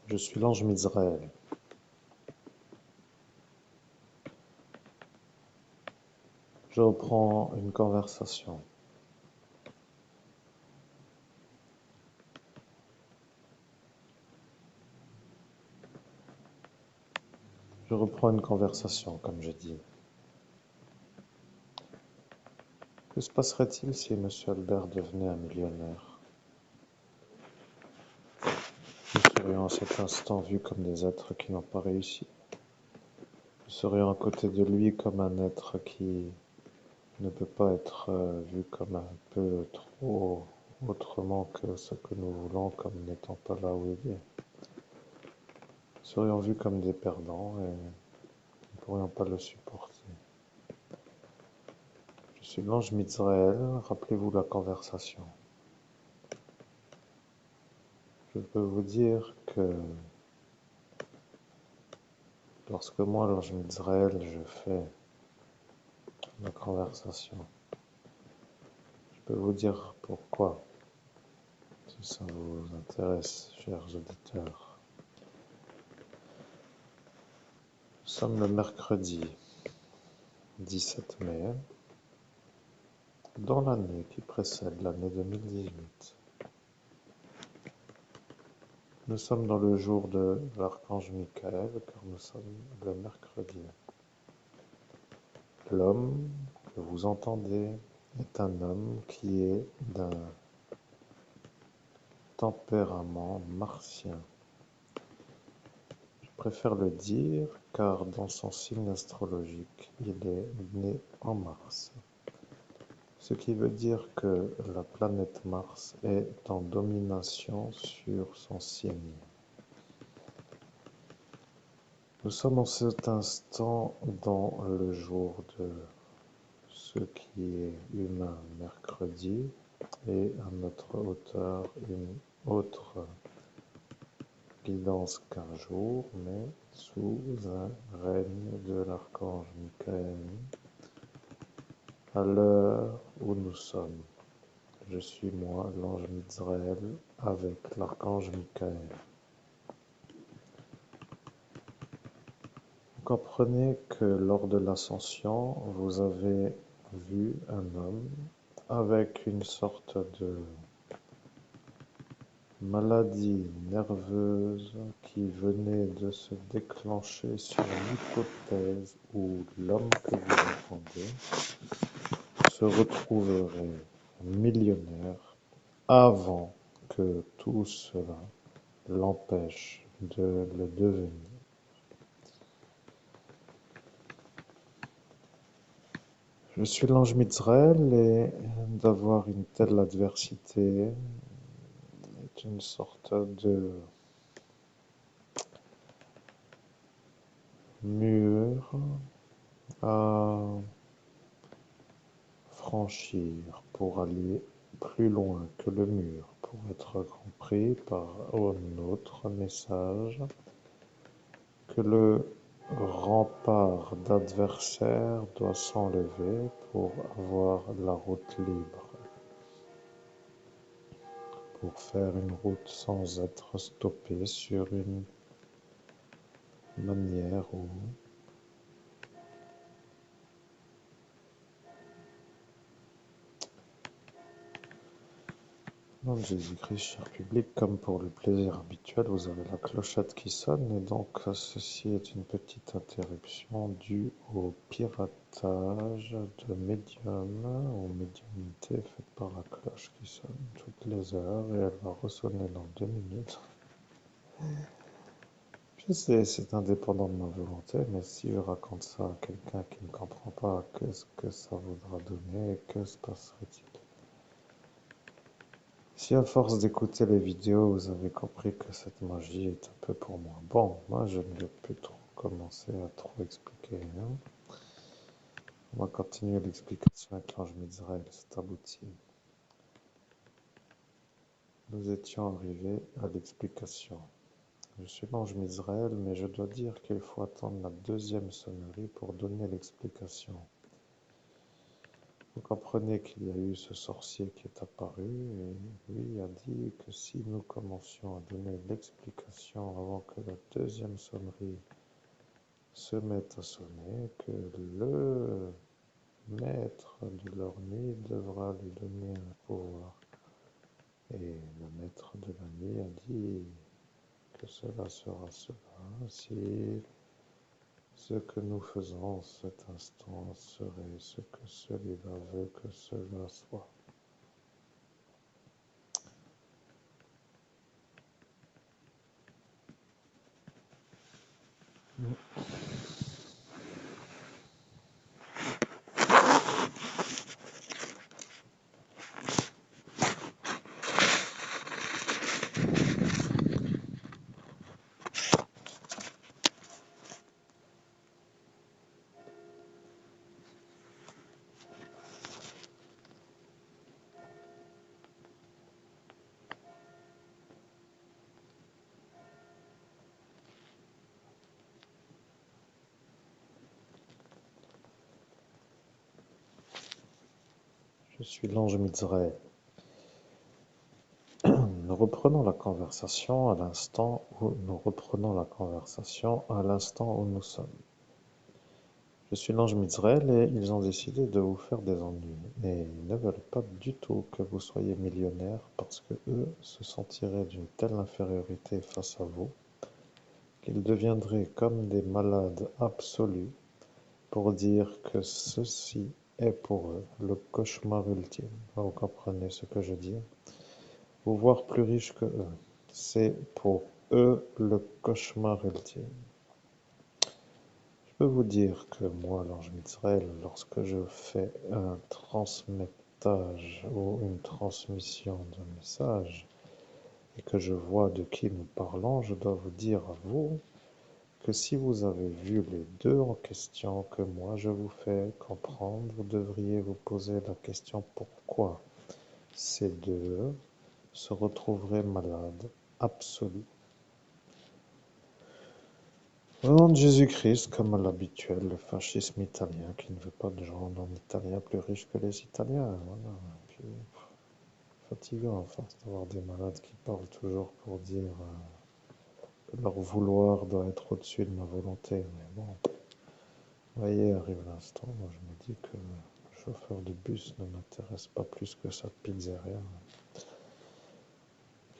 Je suis l'ange Mizraël. Je reprends une conversation. Je reprends une conversation, comme j'ai dit. Que se passerait-il si Monsieur Albert devenait un millionnaire? Nous serions à cet instant vus comme des êtres qui n'ont pas réussi. Nous serions à côté de lui comme un être qui ne peut pas être vu comme un peu trop autrement que ce que nous voulons, comme n'étant pas là où il est. Nous serions vus comme des perdants et nous ne pourrions pas le supporter. Je suis l'ange Mizraël, rappelez-vous la conversation. Je peux vous dire que lorsque moi, l'ange Mizraël, je fais la conversation, je peux vous dire pourquoi, si ça vous intéresse, chers auditeurs. Nous sommes le mercredi 17 mai, dans l'année qui précède l'année 2018. Nous sommes dans le jour de l'archange Michael, car nous sommes le mercredi. L'homme que vous entendez est un homme qui est d'un tempérament martien. Je préfère le dire car dans son signe astrologique, il est né en Mars. Ce qui veut dire que la planète Mars est en domination sur son signe. Nous sommes en cet instant dans le jour de ce qui est humain mercredi et à notre hauteur une autre guidance qu'un jour, mais sous un règne de l'archange Michael. À l'heure où nous sommes, je suis moi, l'ange Mizraël, avec l'archange Michael. Vous comprenez que lors de l'ascension, vous avez vu un homme avec une sorte de maladie nerveuse qui venait de se déclencher sur l'hypothèse où l'homme que vous entendez se retrouverait millionnaire avant que tout cela l'empêche de le devenir. Je suis l'ange Mizraël et d'avoir une telle adversité est une sorte de mur à franchir pour aller plus loin que le mur, pour être compris par un autre message que le rempart d'adversaires doit s'enlever pour avoir la route libre, pour faire une route sans être stoppé sur une manière où Nom de Jésus-Christ, cher public, comme pour le plaisir habituel, vous avez la clochette qui sonne, et donc ceci est une petite interruption due au piratage de médium ou médiumnité faite par la cloche qui sonne toutes les heures, et elle va ressonner dans 2 minutes. Je sais, c'est indépendant de ma volonté, mais si je raconte ça à quelqu'un qui ne comprend pas, qu'est-ce que ça voudra donner et que se passerait-il? Si à force d'écouter les vidéos, vous avez compris que cette magie est un peu pour moi. Bon, moi je ne vais plus trop commencer à trop expliquer, hein. On va continuer l'explication avec l'ange Mizraël, c'est abouti. Nous étions arrivés à l'explication. Je suis l'ange Mizraël, mais je dois dire qu'il faut attendre la deuxième sonnerie pour donner l'explication. Vous comprenez qu'il y a eu ce sorcier qui est apparu et lui a dit que si nous commencions à donner l'explication avant que la deuxième sonnerie se mette à sonner, que le maître de leur nuit devra lui donner un pouvoir. Et le maître de la nuit a dit que cela sera cela si ce que nous faisons en cet instant serait ce que celui-là veut que cela soit. Je suis l'ange Mizraël. Nous reprenons la conversation à l'instant où nous sommes. Je suis l'ange Mizraël et ils ont décidé de vous faire des ennuis. Et ils ne veulent pas du tout que vous soyez millionnaire parce que eux se sentiraient d'une telle infériorité face à vous qu'ils deviendraient comme des malades absolus pour dire que ceci est pour eux le cauchemar ultime. Vous comprenez ce que je dis? Vous voir plus riche que eux, c'est pour eux le cauchemar ultime. Je peux vous dire que moi, l'ange Mizraël, lorsque je fais un transmettage ou une transmission d'un message et que je vois de qui nous parlons, je dois vous dire à vous que si vous avez vu les deux en question que moi je vous fais comprendre, vous devriez vous poser la question pourquoi ces deux se retrouveraient malades absolus. Au nom de Jésus-Christ, comme à l'habituel, le fascisme italien qui ne veut pas de gens en italien plus riches que les Italiens. Voilà. Puis, fatigant, à force d'avoir des malades qui parlent toujours pour dire que leur vouloir doit être au-dessus de ma volonté. Mais bon, vous voyez, arrive l'instant, moi je me dis que le chauffeur de bus ne m'intéresse pas plus que sa pizzeria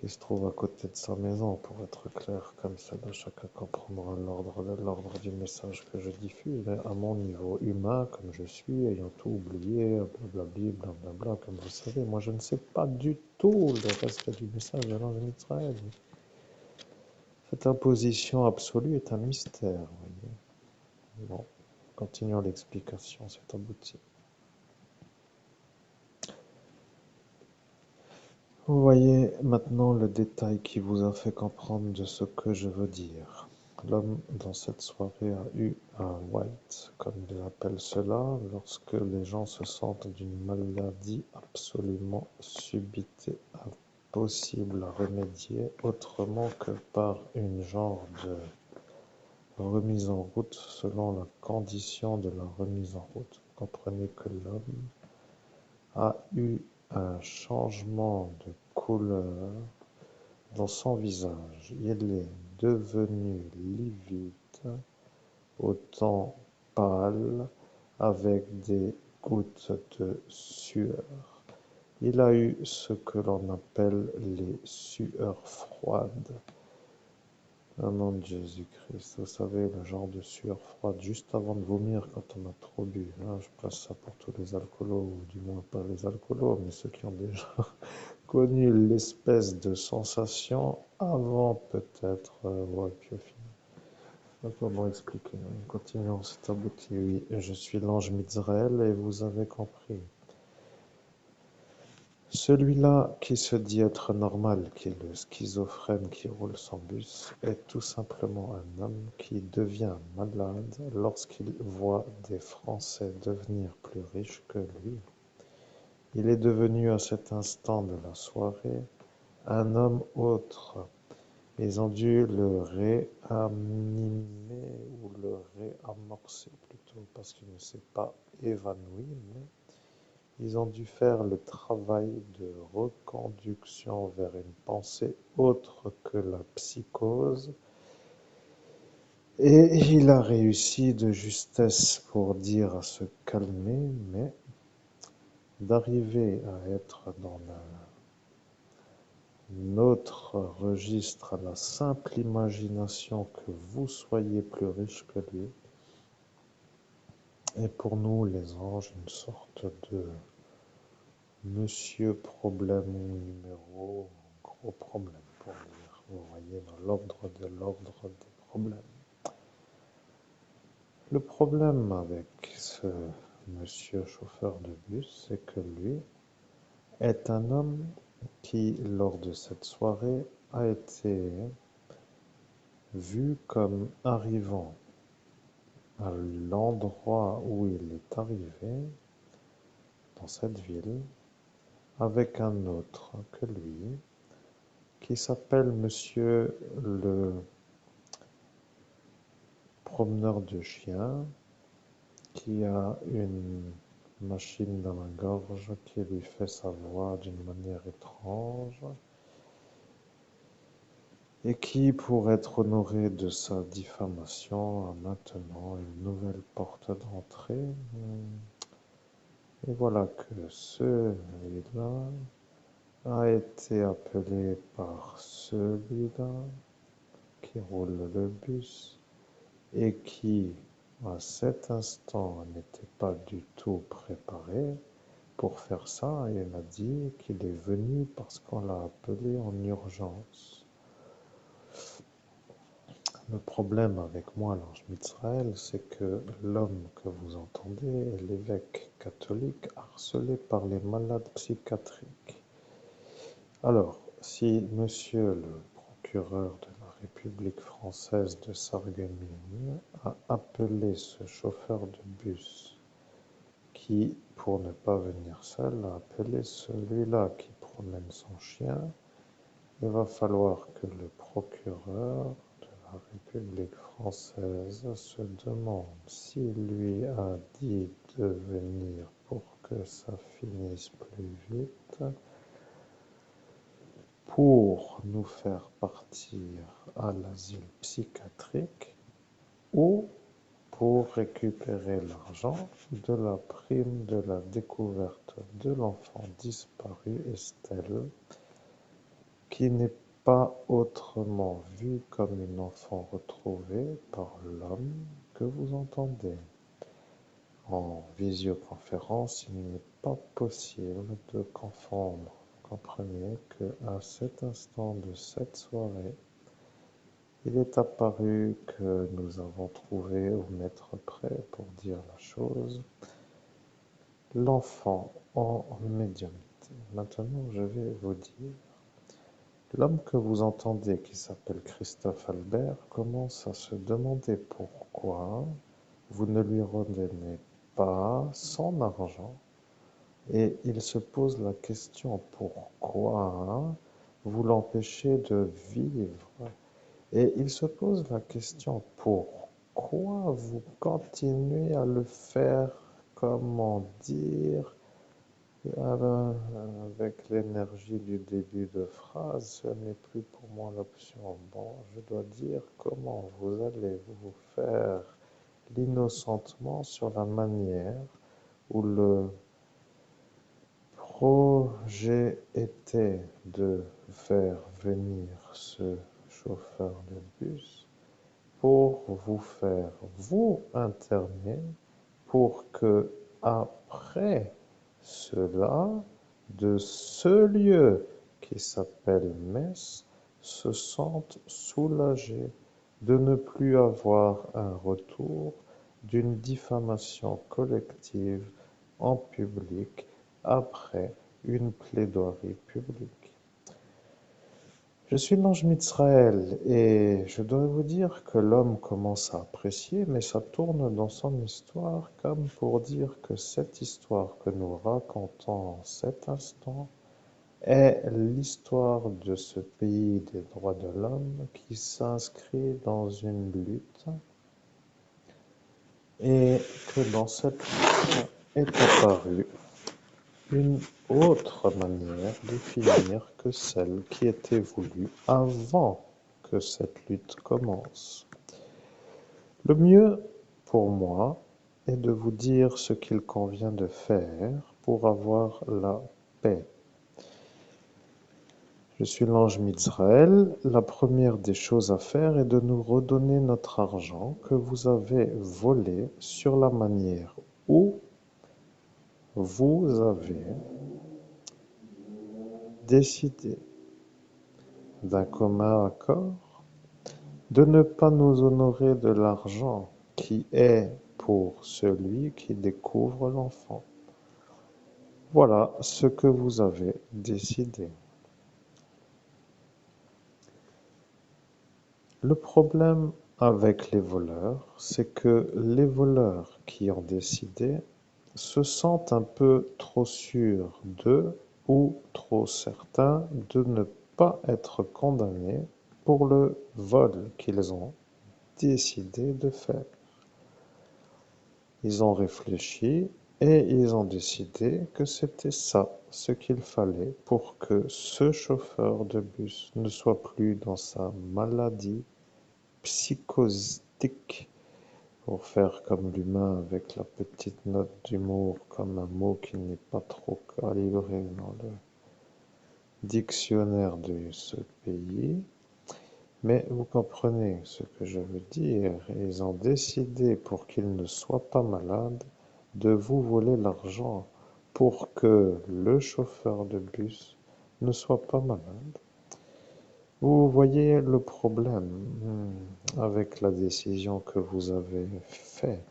qui se trouve à côté de sa maison, pour être clair, comme ça, chacun comprendra l'ordre du message que je diffuse, à mon niveau humain, comme je suis, ayant tout oublié, blablabli, blablabla, comme vous savez, moi je ne sais pas du tout le reste du message de l'ange d'Israël. Cette imposition absolue est un mystère, vous voyez. Bon, continuons l'explication, c'est abouti. Vous voyez maintenant le détail qui vous a fait comprendre de ce que je veux dire. L'homme dans cette soirée a eu un white, comme ils appellent cela, lorsque les gens se sentent d'une maladie absolument subite et impossible à remédier autrement que par une genre de remise en route selon la condition de la remise en route. Vous comprenez que l'homme a eu un changement de couleur dans son visage. Il est devenu livide, autant pâle, avec des gouttes de sueur. Il a eu ce que l'on appelle les sueurs froides. Au nom de Jésus-Christ, vous savez, le genre de sueur froide juste avant de vomir quand on a trop bu. Hein, je passe ça pour tous les alcoolos, ou du moins pas les alcoolos, mais ceux qui ont déjà connu l'espèce de sensation avant peut-être, ouais, puis au final. Comment expliquer? Continuons, c'est abouti, oui. Je suis l'ange Mizraël et vous avez compris. Celui-là qui se dit être normal, qui est le schizophrène qui roule son bus, est tout simplement un homme qui devient malade lorsqu'il voit des Français devenir plus riches que lui. Il est devenu à cet instant de la soirée un homme autre. Ils ont dû le réanimer ou le réamorcer plutôt parce qu'il ne s'est pas évanoui, mais Ils ont dû faire le travail de reconduction vers une pensée autre que la psychose. Et il a réussi de justesse pour dire à se calmer, mais d'arriver à être dans notre registre, à la simple imagination que vous soyez plus riche que lui, est pour nous les anges une sorte de monsieur problème ou numéro gros problème pour dire, vous voyez, dans l'ordre des problèmes. Le problème avec ce monsieur chauffeur de bus, c'est que lui est un homme qui, lors de cette soirée, a été vu comme arrivant à l'endroit où il est arrivé, dans cette ville, avec un autre que lui, qui s'appelle Monsieur le promeneur de chiens, qui a une machine dans la gorge qui lui fait sa voix d'une manière étrange, et qui, pour être honoré de sa diffamation, a maintenant une nouvelle porte d'entrée. Et voilà que celui-là a été appelé par celui-là qui roule le bus et qui, à cet instant, n'était pas du tout préparé pour faire ça. Il a dit qu'il est venu parce qu'on l'a appelé en urgence. Le problème avec moi, l'ange Mitzraël, c'est que l'homme que vous entendez est l'évêque catholique harcelé par les malades psychiatriques. Alors, si monsieur le procureur de la République française de Sarreguemines a appelé ce chauffeur de bus qui, pour ne pas venir seul, a appelé celui-là qui promène son chien, il va falloir que le procureur de la République française se demande s'il lui a dit de venir pour que ça finisse plus vite, pour nous faire partir à l'asile psychiatrique ou pour récupérer l'argent de la prime de la découverte de l'enfant disparu Estelle, qui n'est pas autrement vue comme une enfant retrouvée par l'homme que vous entendez. En visioconférence, il n'est pas possible de confondre. Comprenez qu'à cet instant de cette soirée, il est apparu que nous avons trouvé au mètre près, pour dire la chose, l'enfant en médiumnité. Maintenant, je vais vous dire, l'homme que vous entendez, qui s'appelle Christophe Albert, commence à se demander pourquoi vous ne lui redonnez pas son argent. Et il se pose la question pourquoi vous l'empêchez de vivre. Et il se pose la question pourquoi vous continuez à le faire, comment dire, avec l'énergie du début de phrase, ce n'est plus pour moi l'option. Bon, je dois dire comment vous allez vous faire l'innocentement sur la manière où le projet était de faire venir ce chauffeur de bus pour vous faire vous interner pour que après cela, de ce lieu qui s'appelle Metz, se sente soulagé de ne plus avoir un retour d'une diffamation collective en public après une plaidoirie publique. Je suis l'ange Mitzraël et je dois vous dire que l'homme commence à apprécier, mais ça tourne dans son histoire comme pour dire que cette histoire que nous racontons en cet instant est l'histoire de ce pays des droits de l'homme qui s'inscrit dans une lutte et que dans cette lutte est apparu une autre manière de finir que celle qui était voulue avant que cette lutte commence. Le mieux pour moi est de vous dire ce qu'il convient de faire pour avoir la paix. Je suis l'ange Mizraël. La première des choses à faire est de nous redonner notre argent que vous avez volé sur la manière où vous avez décidé d'un commun accord de ne pas nous honorer de l'argent qui est pour celui qui découvre l'enfant. Voilà ce que vous avez décidé. Le problème avec les voleurs, c'est que les voleurs qui ont décidé se sentent un peu trop sûrs d'eux ou trop certains de ne pas être condamnés pour le vol qu'ils ont décidé de faire. Ils ont réfléchi et ils ont décidé que c'était ça ce qu'il fallait pour que ce chauffeur de bus ne soit plus dans sa maladie psychotique, pour faire comme l'humain avec la petite note d'humour, comme un mot qui n'est pas trop calibré dans le dictionnaire de ce pays. Mais vous comprenez ce que je veux dire. Ils ont décidé, pour qu'il ne soit pas malade, de vous voler l'argent pour que le chauffeur de bus ne soit pas malade. Vous voyez le problème avec la décision que vous avez faite.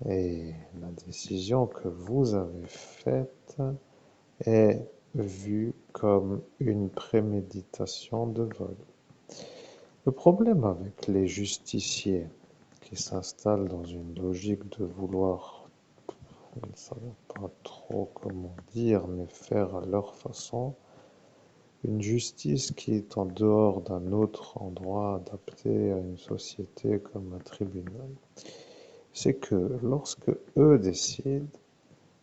Et la décision que vous avez faite est vue comme une préméditation de vol. Le problème avec les justiciers qui s'installent dans une logique de vouloir, je ne sais pas trop comment dire, mais faire à leur façon, une justice qui est en dehors d'un autre endroit adapté à une société comme un tribunal, c'est que lorsque eux décident,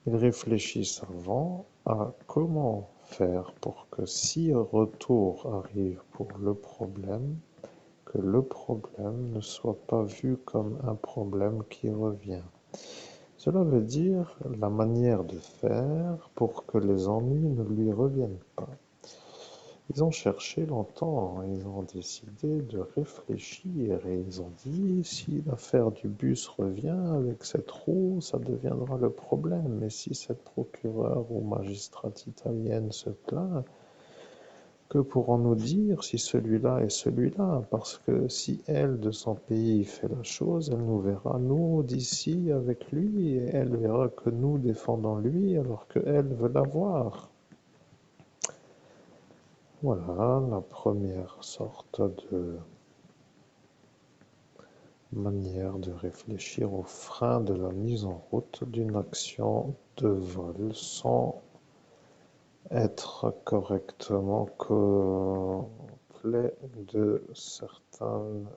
ils réfléchissent avant à comment faire pour que si un retour arrive pour le problème, que le problème ne soit pas vu comme un problème qui revient. Cela veut dire la manière de faire pour que les ennuis ne lui reviennent pas. Ils ont cherché longtemps, ils ont décidé de réfléchir et ils ont dit si l'affaire du bus revient avec cette roue, ça deviendra le problème. Mais si cette procureure ou magistrate italienne se plaint, que pourrons-nous dire si celui-là est celui-là? Parce que si elle, de son pays, fait la chose, elle nous verra, nous, d'ici, avec lui, et elle verra que nous défendons lui alors qu'elle veut l'avoir. Voilà la première sorte de manière de réfléchir aux freins de la mise en route d'une action de vol sans être correctement complet de certaines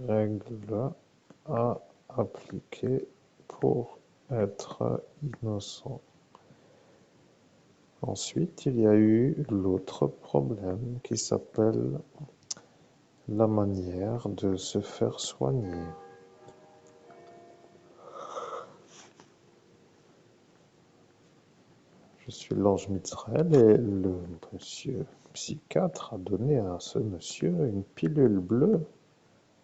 règles à appliquer pour être innocent. Ensuite, il y a eu l'autre problème qui s'appelle la manière de se faire soigner. Je suis l'ange Mitzraël et le monsieur psychiatre a donné à ce monsieur une pilule bleue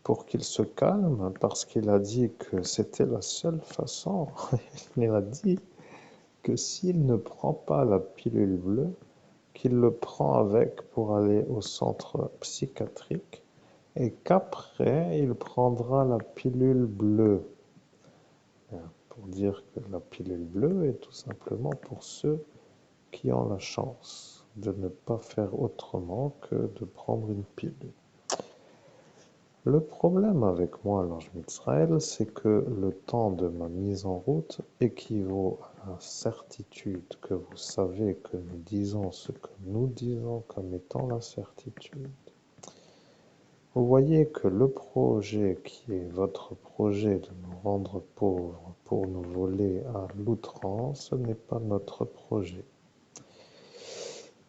pour qu'il se calme parce qu'il a dit que c'était la seule façon. Il a dit que s'il ne prend pas la pilule bleue, qu'il le prend avec pour aller au centre psychiatrique et qu'après il prendra la pilule bleue. Pour dire que la pilule bleue est tout simplement pour ceux qui ont la chance de ne pas faire autrement que de prendre une pilule. Le problème avec moi, l'ange Mitzraël, c'est que le temps de ma mise en route équivaut à la certitude que vous savez que nous disons ce que nous disons comme étant la certitude. Vous voyez que le projet qui est votre projet de nous rendre pauvres pour nous voler à l'outrance, ce n'est pas notre projet.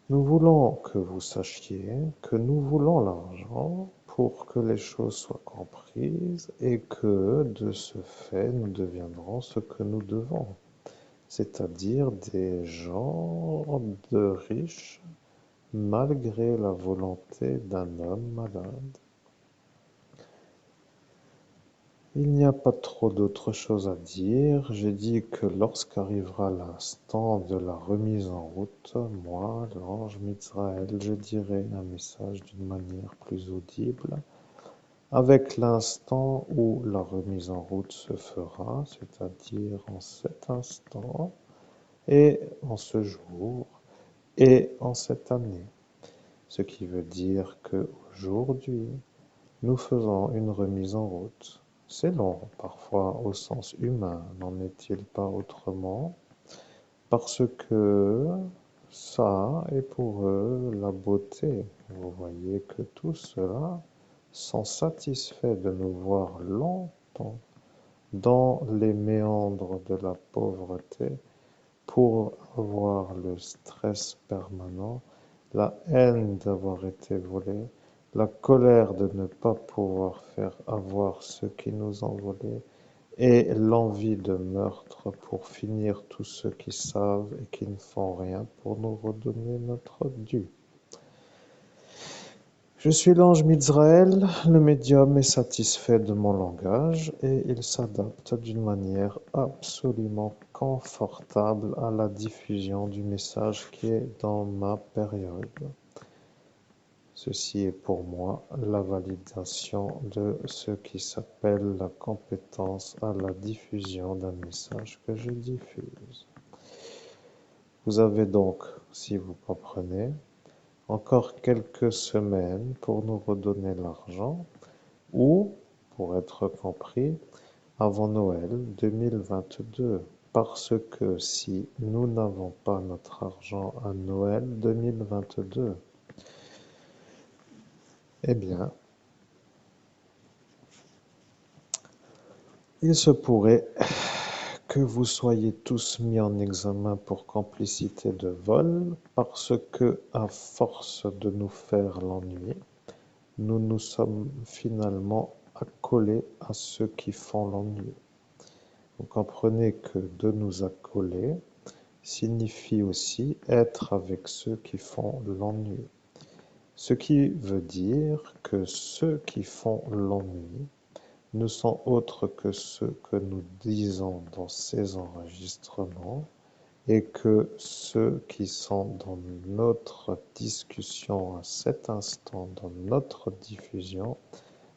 Nous voulons que vous sachiez que nous voulons l'argent pour que les choses soient comprises et que de ce fait nous deviendrons ce que nous devons, c'est-à-dire des gens de riches malgré la volonté d'un homme malade. Il n'y a pas trop d'autre chose à dire. J'ai dit que lorsqu'arrivera l'instant de la remise en route, moi, l'ange Mizraël, je dirai un message d'une manière plus audible. Avec l'instant où la remise en route se fera, c'est-à-dire en cet instant, et en ce jour, et en cette année. Ce qui veut dire qu'aujourd'hui, nous faisons une remise en route. C'est long, parfois au sens humain, n'en est-il pas autrement? Parce que ça est pour eux la beauté. Vous voyez que tous ceux-là sont satisfaits de nous voir longtemps dans les méandres de la pauvreté pour avoir le stress permanent, la haine d'avoir été volé, la colère de ne pas pouvoir faire avoir ce qui nous ont volé, et l'envie de meurtre pour finir tous ceux qui savent et qui ne font rien pour nous redonner notre dû. Je suis l'ange Mizraël, le médium est satisfait de mon langage et il s'adapte d'une manière absolument confortable à la diffusion du message qui est dans ma période. Ceci est pour moi la validation de ce qui s'appelle la compétence à la diffusion d'un message que je diffuse. Vous avez donc, si vous comprenez, encore quelques semaines pour nous redonner l'argent ou, pour être compris, avant Noël 2022. Parce que si nous n'avons pas notre argent à Noël 2022, eh bien, il se pourrait que vous soyez tous mis en examen pour complicité de vol parce que, à force de nous faire l'ennui, nous nous sommes finalement accolés à ceux qui font l'ennui. Vous comprenez que de nous accoler signifie aussi être avec ceux qui font l'ennui. Ce qui veut dire que ceux qui font l'ennui ne sont autres que ceux que nous disons dans ces enregistrements et que ceux qui sont dans notre discussion à cet instant, dans notre diffusion,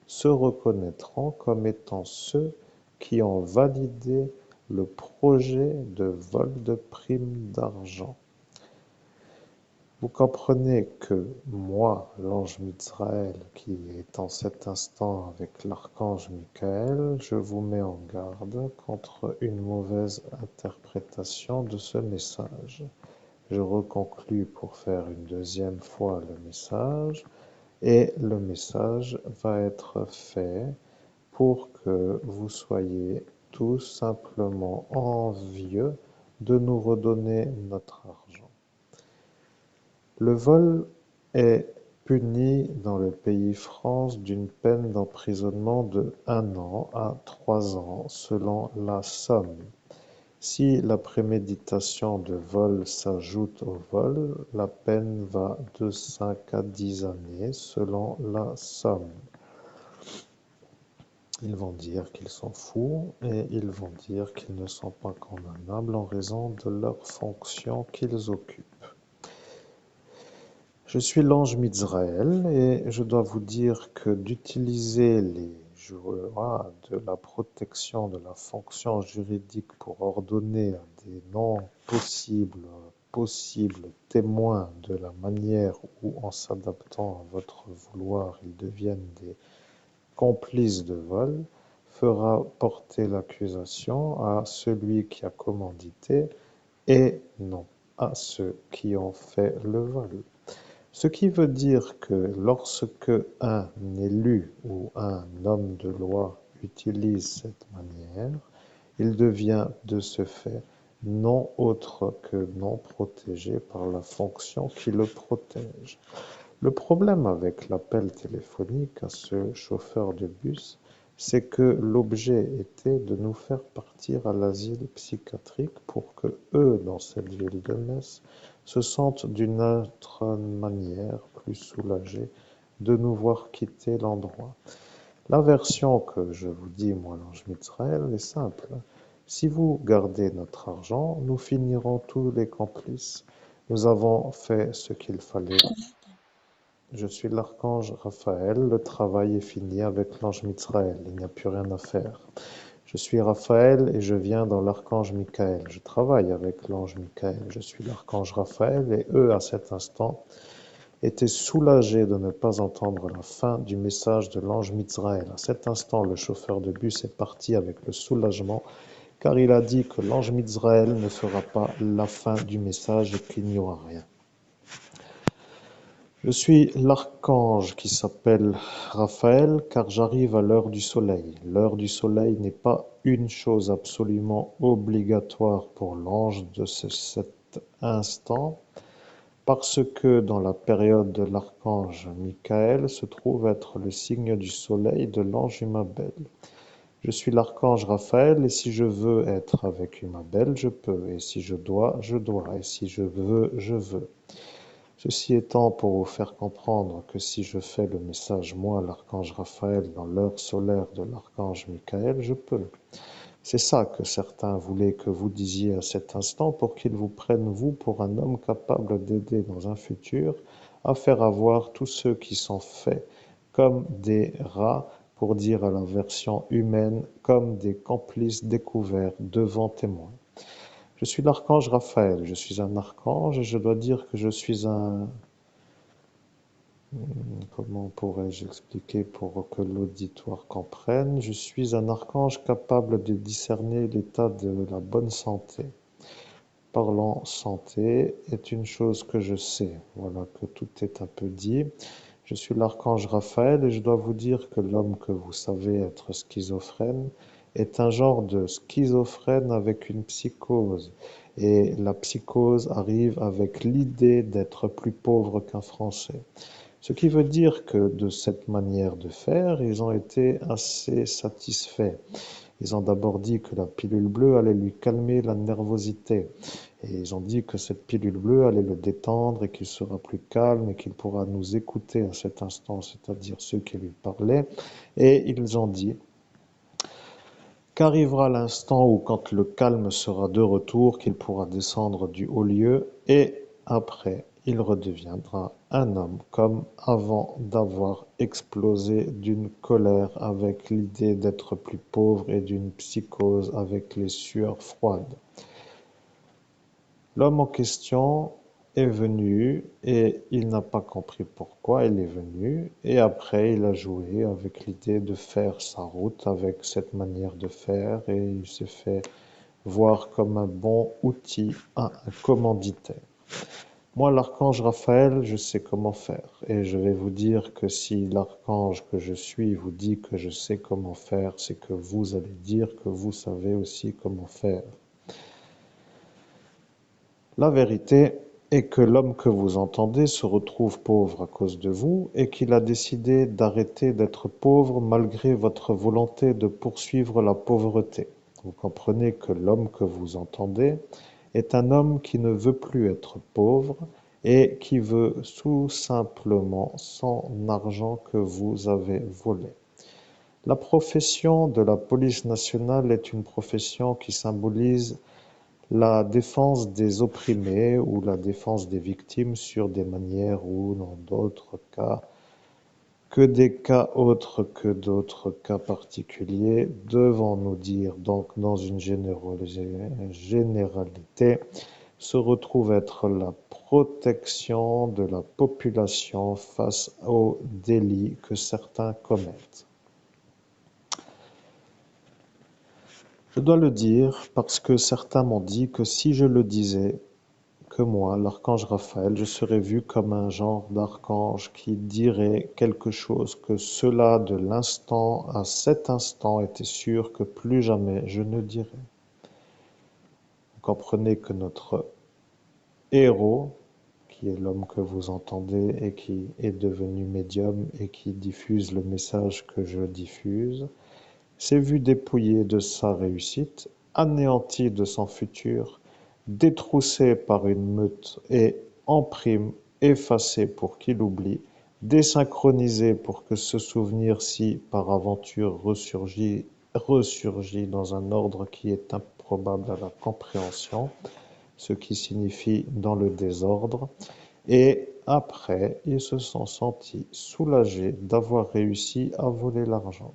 se reconnaîtront comme étant ceux qui ont validé le projet de vol de primes d'argent. Vous comprenez que moi, l'ange Mizraël, qui est en cet instant avec l'archange Michael, je vous mets en garde contre une mauvaise interprétation de ce message. Je reconclus pour faire une deuxième fois le message et le message va être fait pour que vous soyez tout simplement envieux de nous redonner notre argent. Le vol est puni dans le pays France d'une peine d'emprisonnement de 1 an à 3 ans selon la somme. Si la préméditation de vol s'ajoute au vol, la peine va de 5 à 10 années selon la somme. Ils vont dire qu'ils sont fous et ils vont dire qu'ils ne sont pas condamnables en raison de leurs fonctions qu'ils occupent. Je suis l'ange Mizraël et je dois vous dire que d'utiliser les joies de la protection de la fonction juridique pour ordonner à des non possibles témoins de la manière où, en s'adaptant à votre vouloir, ils deviennent des complices de vol, fera porter l'accusation à celui qui a commandité et non à ceux qui ont fait le vol. Ce qui veut dire que lorsque un élu ou un homme de loi utilise cette manière, il devient de ce fait non autre que non protégé par la fonction qui le protège. Le problème avec l'appel téléphonique à ce chauffeur de bus, c'est que l'objet était de nous faire partir à l'asile psychiatrique pour que eux, dans cette ville de Metz, se sentent d'une autre manière plus soulagés de nous voir quitter l'endroit. La version que je vous dis, moi, l'ange Mitzraël, est simple. Si vous gardez notre argent, nous finirons tous les complices. Nous avons fait ce qu'il fallait. Je suis l'archange Raphaël, le travail est fini avec l'ange Mitzraël, il n'y a plus rien à faire. Je suis Raphaël et je viens dans l'archange Michael. Je travaille avec l'ange Michael, je suis l'archange Raphaël et eux, à cet instant, étaient soulagés de ne pas entendre la fin du message de l'ange Mitzraël. À cet instant, le chauffeur de bus est parti avec le soulagement car il a dit que l'ange Mitzraël ne fera pas la fin du message et qu'il n'y aura rien. Je suis l'archange qui s'appelle Raphaël car j'arrive à l'heure du soleil. L'heure du soleil n'est pas une chose absolument obligatoire pour l'ange de cet instant parce que dans la période de l'archange Michael se trouve être le signe du soleil de l'ange Humabel. Je suis l'archange Raphaël et si je veux être avec Humabel, je peux, et si je dois, et si je veux, je veux. Ceci étant pour vous faire comprendre que si je fais le message moi, l'archange Raphaël, dans l'heure solaire de l'archange Michael, je peux. C'est ça que certains voulaient que vous disiez à cet instant pour qu'ils vous prennent vous pour un homme capable d'aider dans un futur à faire avoir tous ceux qui sont faits comme des rats, pour dire à la version humaine, comme des complices découverts devant témoins. Je suis l'archange Raphaël, je suis un archange et je dois dire que je suis un... Comment pourrais-je expliquer pour que l'auditoire comprenne? Je suis un archange capable de discerner l'état de la bonne santé. Parlant santé est une chose que je sais. Voilà que tout est un peu dit. Je suis l'archange Raphaël et je dois vous dire que l'homme que vous savez être schizophrène est un genre de schizophrène avec une psychose. Et la psychose arrive avec l'idée d'être plus pauvre qu'un Français. Ce qui veut dire que de cette manière de faire, ils ont été assez satisfaits. Ils ont d'abord dit que la pilule bleue allait lui calmer la nervosité. Et ils ont dit que cette pilule bleue allait le détendre et qu'il sera plus calme et qu'il pourra nous écouter à cet instant, c'est-à-dire ceux qui lui parlaient. Et ils ont dit qu'arrivera l'instant où, quand le calme sera de retour, qu'il pourra descendre du haut lieu et après, il redeviendra un homme comme avant d'avoir explosé d'une colère avec l'idée d'être plus pauvre et d'une psychose avec les sueurs froides. L'homme en question est venu et il n'a pas compris pourquoi il est venu et après il a joué avec l'idée de faire sa route avec cette manière de faire et il s'est fait voir comme un bon outil à un commanditaire. Moi, l'archange Raphaël, je sais comment faire et je vais vous dire que si l'archange que je suis vous dit que je sais comment faire, c'est que vous allez dire que vous savez aussi comment faire. La vérité est que l'homme que vous entendez se retrouve pauvre à cause de vous et qu'il a décidé d'arrêter d'être pauvre malgré votre volonté de poursuivre la pauvreté. Vous comprenez que l'homme que vous entendez est un homme qui ne veut plus être pauvre et qui veut tout simplement son argent que vous avez volé. La profession de la police nationale est une profession qui symbolise la défense des opprimés ou la défense des victimes sur des manières ou dans d'autres cas que des cas autres que d'autres cas particuliers, devons-nous dire donc dans une généralité, se retrouve être la protection de la population face aux délits que certains commettent. Je dois le dire parce que certains m'ont dit que si je le disais, que que moi, l'archange Raphaël, je serais vu comme un genre d'archange qui dirait quelque chose que cela de l'instant à cet instant était sûr que plus jamais je ne dirais. Vous comprenez que notre héros, qui est l'homme que vous entendez et qui est devenu médium et qui diffuse le message que je diffuse, s'est vu dépouillé de sa réussite, anéanti de son futur, détroussé par une meute et, en prime, effacé pour qu'il oublie, désynchronisé pour que ce souvenir-ci, par aventure, ressurgit dans un ordre qui est improbable à la compréhension, ce qui signifie dans le désordre, et après, ils se sont sentis soulagés d'avoir réussi à voler l'argent.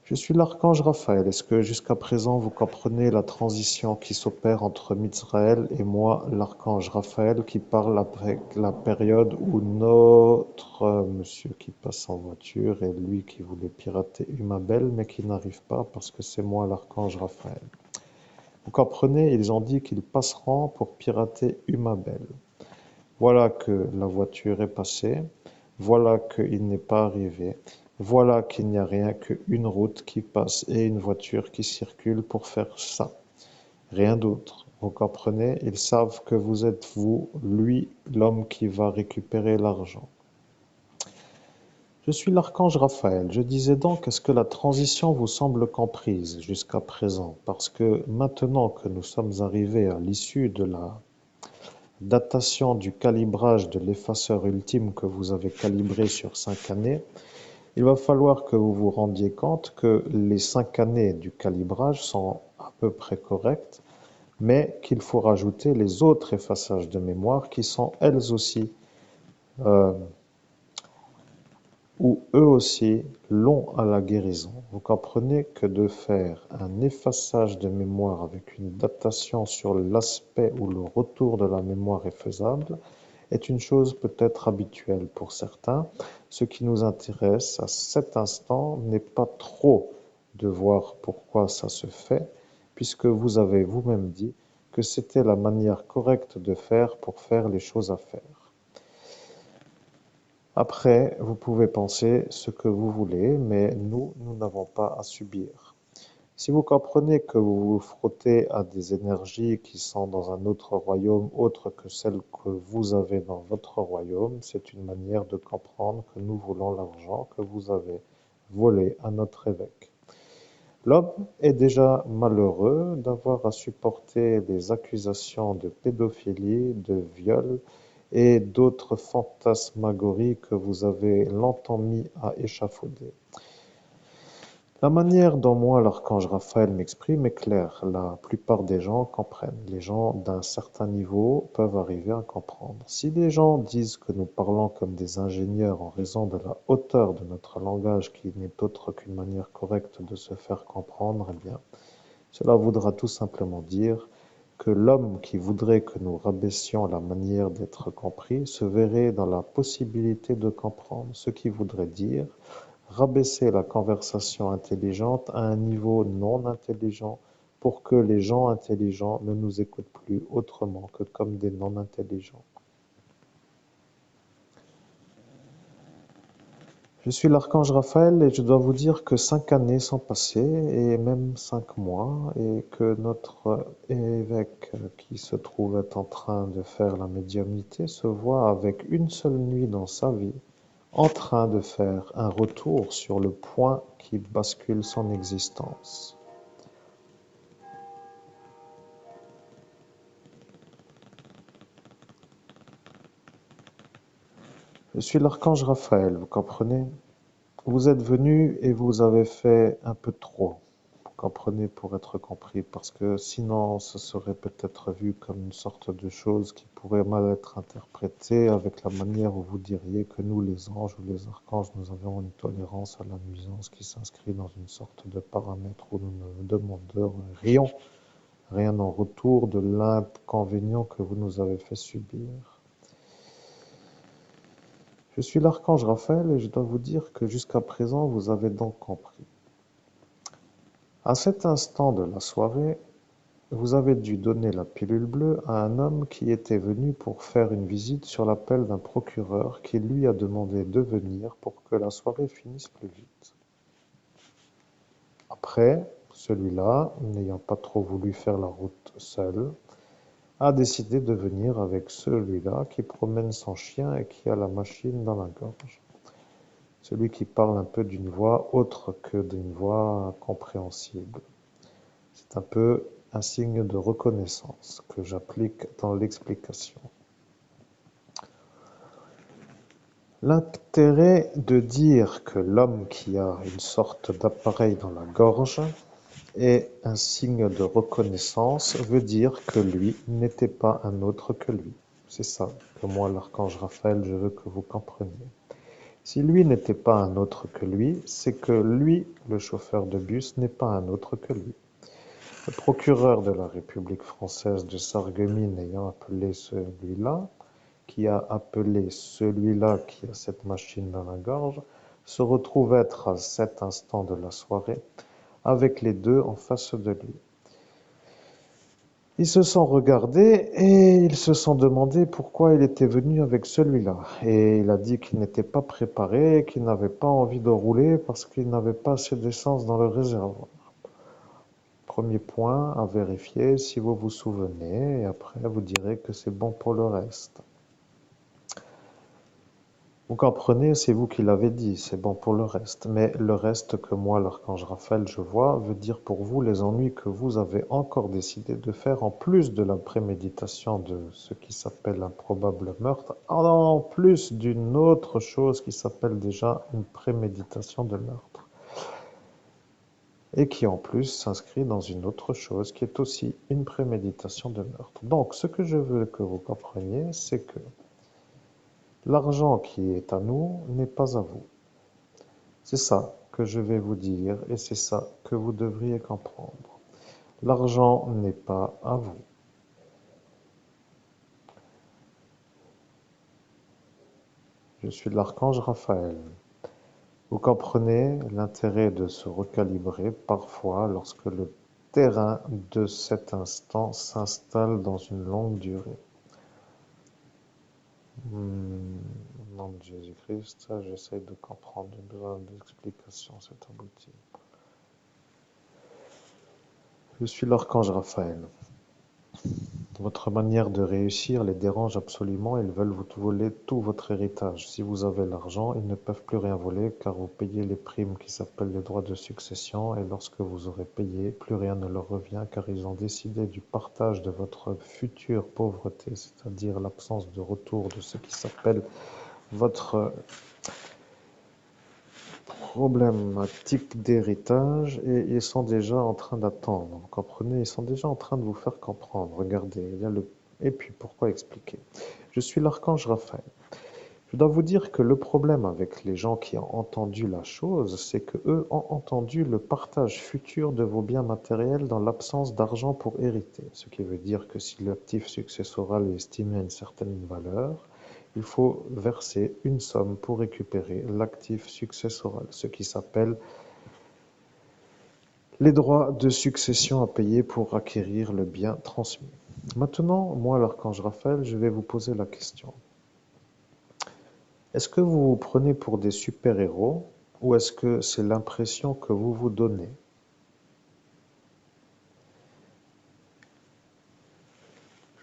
Je suis l'archange Raphaël. Est-ce que jusqu'à présent vous comprenez la transition qui s'opère entre Mizraël et moi, l'archange Raphaël, qui parle avec la période où notre monsieur qui passe en voiture est lui qui voulait pirater Humabel, mais qui n'arrive pas parce que c'est moi l'archange Raphaël. Vous comprenez, ils ont dit qu'ils passeront pour pirater Humabel. Voilà que la voiture est passée, voilà qu'il n'est pas arrivé, voilà qu'il n'y a rien qu'une route qui passe et une voiture qui circule pour faire ça. Rien d'autre. Vous comprenez? Ils savent que vous êtes vous, lui, l'homme qui va récupérer l'argent. Je suis l'archange Raphaël. Je disais donc, est-ce que la transition vous semble comprise jusqu'à présent? Parce que maintenant que nous sommes arrivés à l'issue de la datation du calibrage de l'effaceur ultime que vous avez calibré sur 5 années, il va falloir que vous vous rendiez compte que les 5 années du calibrage sont à peu près correctes, mais qu'il faut rajouter les autres effaçages de mémoire qui sont elles aussi euh, ou eux aussi longs à la guérison. Vous comprenez que de faire un effaçage de mémoire avec une datation sur l'aspect où le retour de la mémoire est faisable est une chose peut-être habituelle pour certains. Ce qui nous intéresse à cet instant n'est pas trop de voir pourquoi ça se fait, puisque vous avez vous-même dit que c'était la manière correcte de faire pour faire les choses à faire. Après, vous pouvez penser ce que vous voulez, mais nous n'avons pas à subir. Si vous comprenez que vous vous frottez à des énergies qui sont dans un autre royaume autre que celles que vous avez dans votre royaume, c'est une manière de comprendre que nous voulons l'argent que vous avez volé à notre évêque. L'homme est déjà malheureux d'avoir à supporter les accusations de pédophilie, de viol et d'autres fantasmagories que vous avez longtemps mis à échafauder. La manière dont moi, l'archange Raphaël, m'exprime est claire. La plupart des gens comprennent. Les gens d'un certain niveau peuvent arriver à comprendre. Si les gens disent que nous parlons comme des ingénieurs en raison de la hauteur de notre langage qui n'est autre qu'une manière correcte de se faire comprendre, eh bien, cela voudra tout simplement dire que l'homme qui voudrait que nous rabaissions la manière d'être compris se verrait dans la possibilité de comprendre, ce qui voudrait dire rabaisser la conversation intelligente à un niveau non intelligent pour que les gens intelligents ne nous écoutent plus autrement que comme des non-intelligents. Je suis l'archange Raphaël et je dois vous dire que 5 années sont passées et même 5 mois et que notre évêque qui se trouvait en train de faire la médiumnité se voit avec une seule nuit dans sa vie en train de faire un retour sur le point qui bascule son existence. Je suis l'archange Raphaël, vous comprenez? Vous êtes venu et vous avez fait un peu trop. Vous comprenez pour être compris, parce que sinon ce serait peut-être vu comme une sorte de chose qui pourrait mal être interprétée avec la manière où vous diriez que nous, les anges ou les archanges, nous avons une tolérance à la nuisance qui s'inscrit dans une sorte de paramètre où nous ne demanderions rien en retour de l'inconvénient que vous nous avez fait subir. Je suis l'archange Raphaël et je dois vous dire que jusqu'à présent vous avez donc compris. À cet instant de la soirée, vous avez dû donner la pilule bleue à un homme qui était venu pour faire une visite sur l'appel d'un procureur qui lui a demandé de venir pour que la soirée finisse plus vite. Après, celui-là, n'ayant pas trop voulu faire la route seul, a décidé de venir avec celui-là qui promène son chien et qui a la machine dans la gorge. Celui qui parle un peu d'une voix autre que d'une voix compréhensible. C'est un peu un signe de reconnaissance que j'applique dans l'explication. L'intérêt de dire que l'homme qui a une sorte d'appareil dans la gorge est un signe de reconnaissance veut dire que lui n'était pas un autre que lui. C'est ça que moi, l'archange Raphaël, je veux que vous compreniez. Si lui n'était pas un autre que lui, c'est que lui, le chauffeur de bus, n'est pas un autre que lui. Le procureur de la République française de Sarreguemines ayant appelé celui-là, qui a appelé celui-là qui a cette machine dans la gorge, se retrouve être à cet instant de la soirée avec les deux en face de lui. Ils se sont regardés et ils se sont demandé pourquoi il était venu avec celui-là. Et il a dit qu'il n'était pas préparé, qu'il n'avait pas envie de rouler parce qu'il n'avait pas assez d'essence dans le réservoir. Premier point à vérifier si vous vous souvenez et après vous direz que c'est bon pour le reste. Vous comprenez, c'est vous qui l'avez dit, c'est bon pour le reste. Mais le reste que moi, l'archange Raphaël, je vois, veut dire pour vous les ennuis que vous avez encore décidé de faire en plus de la préméditation de ce qui s'appelle un probable meurtre, en plus d'une autre chose qui s'appelle déjà une préméditation de meurtre. Et qui en plus s'inscrit dans une autre chose qui est aussi une préméditation de meurtre. Donc, ce que je veux que vous compreniez, c'est que l'argent qui est à nous n'est pas à vous. C'est ça que je vais vous dire et c'est ça que vous devriez comprendre. L'argent n'est pas à vous. Je suis l'archange Raphaël. Vous comprenez l'intérêt de se recalibrer parfois lorsque le terrain de cet instant s'installe dans une longue durée. Au nom de Jésus-Christ, ça j'essaie de comprendre, j'ai besoin d'explications, c'est abouti. Je suis l'archange Raphaël. Votre manière de réussir les dérange absolument, ils veulent vous voler tout votre héritage. Si vous avez l'argent, ils ne peuvent plus rien voler car vous payez les primes qui s'appellent les droits de succession et lorsque vous aurez payé, plus rien ne leur revient car ils ont décidé du partage de votre future pauvreté, c'est-à-dire l'absence de retour de ce qui s'appelle votre problématique d'héritage et ils sont déjà en train d'attendre. Vous comprenez? Ils sont déjà en train de vous faire comprendre. Regardez, il y a le... Et puis, pourquoi expliquer? Je suis l'archange Raphaël. Je dois vous dire que le problème avec les gens qui ont entendu la chose, c'est que eux ont entendu le partage futur de vos biens matériels dans l'absence d'argent pour hériter. Ce qui veut dire que si l'actif successoral est estimé à une certaine valeur, il faut verser une somme pour récupérer l'actif successoral, ce qui s'appelle les droits de succession à payer pour acquérir le bien transmis. Maintenant, moi, l'archange Raphaël, je vais vous poser la question. Est-ce que vous vous prenez pour des super-héros ou est-ce que c'est l'impression que vous vous donnez?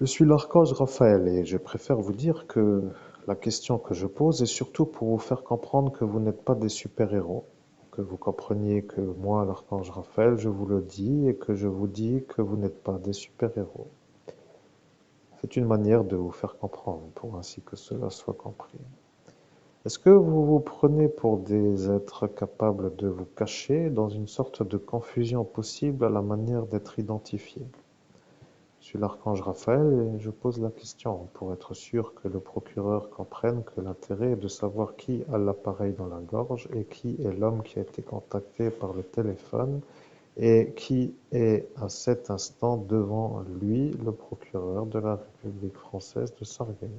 Je suis l'archange Raphaël et je préfère vous dire que la question que je pose est surtout pour vous faire comprendre que vous n'êtes pas des super-héros, que vous compreniez que moi, l'archange Raphaël, je vous le dis et que je vous dis que vous n'êtes pas des super-héros. C'est une manière de vous faire comprendre pour ainsi que cela soit compris. Est-ce que vous vous prenez pour des êtres capables de vous cacher dans une sorte de confusion possible à la manière d'être identifiés? Je suis l'archange Raphaël et je pose la question pour être sûr que le procureur comprenne que l'intérêt est de savoir qui a l'appareil dans la gorge et qui est l'homme qui a été contacté par le téléphone et qui est à cet instant devant lui le procureur de la République française de Sarreguemines.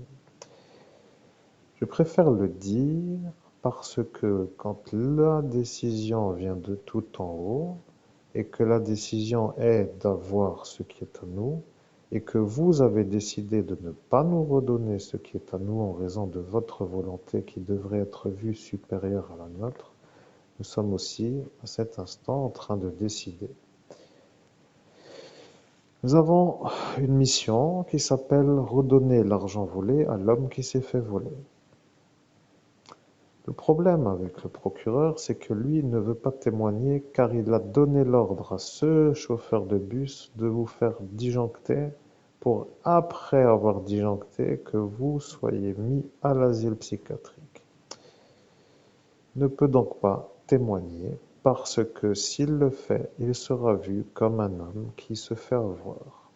Je préfère le dire parce que quand la décision vient de tout en haut et que la décision est d'avoir ce qui est à nous, et que vous avez décidé de ne pas nous redonner ce qui est à nous en raison de votre volonté qui devrait être vue supérieure à la nôtre, nous sommes aussi à cet instant en train de décider. Nous avons une mission qui s'appelle redonner l'argent volé à l'homme qui s'est fait voler. Le problème avec le procureur, c'est que lui ne veut pas témoigner car il a donné l'ordre à ce chauffeur de bus de vous faire disjoncter pour, après avoir disjoncté, que vous soyez mis à l'asile psychiatrique. Il ne peut donc pas témoigner parce que s'il le fait, il sera vu comme un homme qui se fait avoir.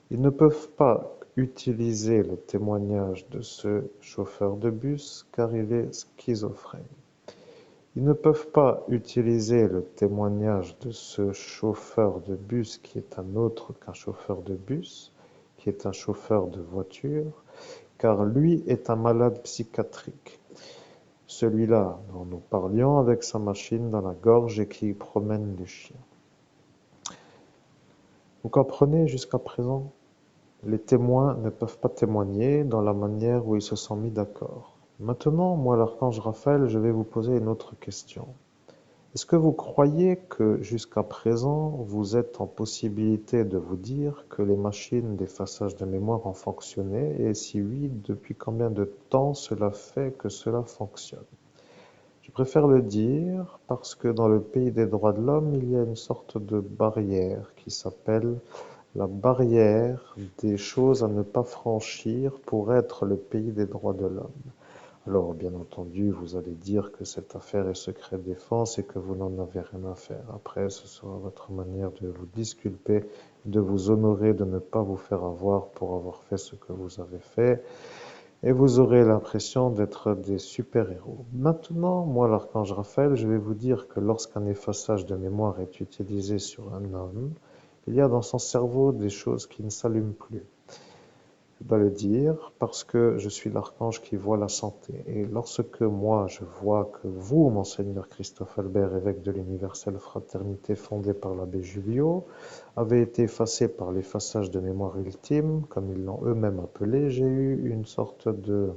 Ils ne peuvent pas utiliser le témoignage de ce chauffeur de bus car il est schizophrène. Ils ne peuvent pas utiliser le témoignage de ce chauffeur de bus qui est un autre qu'un chauffeur de bus, qui est un chauffeur de voiture, car lui est un malade psychiatrique. Celui-là dont nous parlions avec sa machine dans la gorge et qui promène les chiens. Vous comprenez jusqu'à présent? Les témoins ne peuvent pas témoigner dans la manière où ils se sont mis d'accord. Maintenant, moi, l'archange Raphaël, je vais vous poser une autre question. Est-ce que vous croyez que jusqu'à présent, vous êtes en possibilité de vous dire que les machines d'effaçage de mémoire ont fonctionné et si oui, depuis combien de temps cela fait que cela fonctionne? Je préfère le dire parce que dans le pays des droits de l'homme, il y a une sorte de barrière qui s'appelle la barrière des choses à ne pas franchir pour être le pays des droits de l'homme. Alors, bien entendu, vous allez dire que cette affaire est secret défense et que vous n'en avez rien à faire. Après, ce sera votre manière de vous disculper, de vous honorer, de ne pas vous faire avoir pour avoir fait ce que vous avez fait. Et vous aurez l'impression d'être des super-héros. Maintenant, moi, l'archange Raphaël, je vais vous dire que lorsqu'un effaçage de mémoire est utilisé sur un homme, il y a dans son cerveau des choses qui ne s'allument plus. Je dois le dire parce que je suis l'archange qui voit la santé. Et lorsque moi je vois que vous, monseigneur Christophe Albert, évêque de l'universelle fraternité fondée par l'abbé Julio, avez été effacé par l'effaçage de mémoire ultime, comme ils l'ont eux-mêmes appelé, j'ai eu une sorte de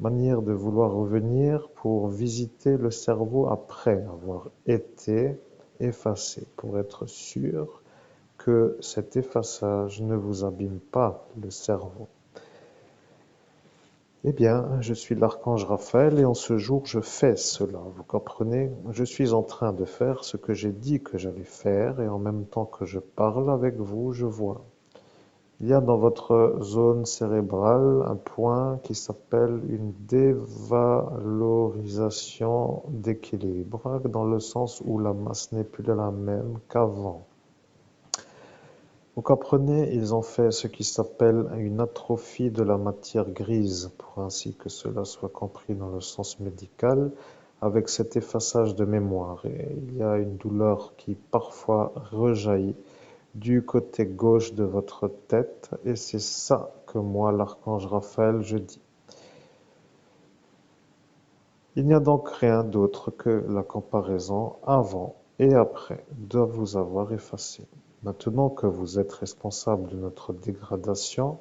manière de vouloir revenir pour visiter le cerveau après avoir été effacé, pour être sûr que cet effaçage ne vous abîme pas le cerveau. Eh bien, je suis l'archange Raphaël et en ce jour, je fais cela. Vous comprenez? Je suis en train de faire ce que j'ai dit que j'allais faire et en même temps que je parle avec vous, je vois. Il y a dans votre zone cérébrale un point qui s'appelle une dévalorisation d'équilibre, dans le sens où la masse n'est plus la même qu'avant. Vous comprenez, ils ont fait ce qui s'appelle une atrophie de la matière grise, pour ainsi que cela soit compris dans le sens médical, avec cet effaçage de mémoire. Et il y a une douleur qui parfois rejaillit du côté gauche de votre tête, et c'est ça que moi, l'archange Raphaël, je dis. Il n'y a donc rien d'autre que la comparaison avant et après doit vous avoir effacé. Maintenant que vous êtes responsable de notre dégradation,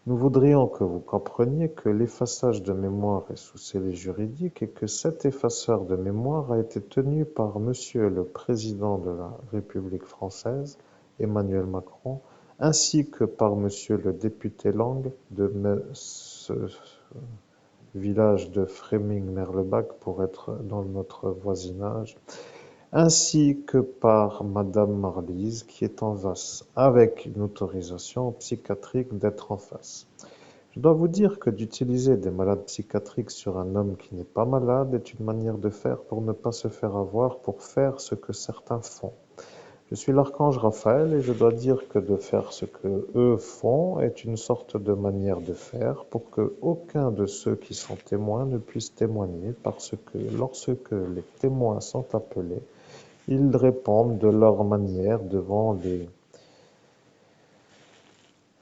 nous voudrions que vous compreniez que l'effaçage de mémoire est sous scellé juridique et que cet effaceur de mémoire a été tenu par Monsieur le Président de la République française, Emmanuel Macron, ainsi que par Monsieur le député Lang de ce village de Fréming-Merlebach pour être dans notre voisinage, ainsi que par Madame Marlise qui est en face, avec une autorisation psychiatrique d'être en face. Je dois vous dire que d'utiliser des malades psychiatriques sur un homme qui n'est pas malade est une manière de faire pour ne pas se faire avoir, pour faire ce que certains font. Je suis l'archange Raphaël et je dois dire que de faire ce que eux font est une sorte de manière de faire pour que aucun de ceux qui sont témoins ne puisse témoigner parce que lorsque les témoins sont appelés, ils répondent de leur manière devant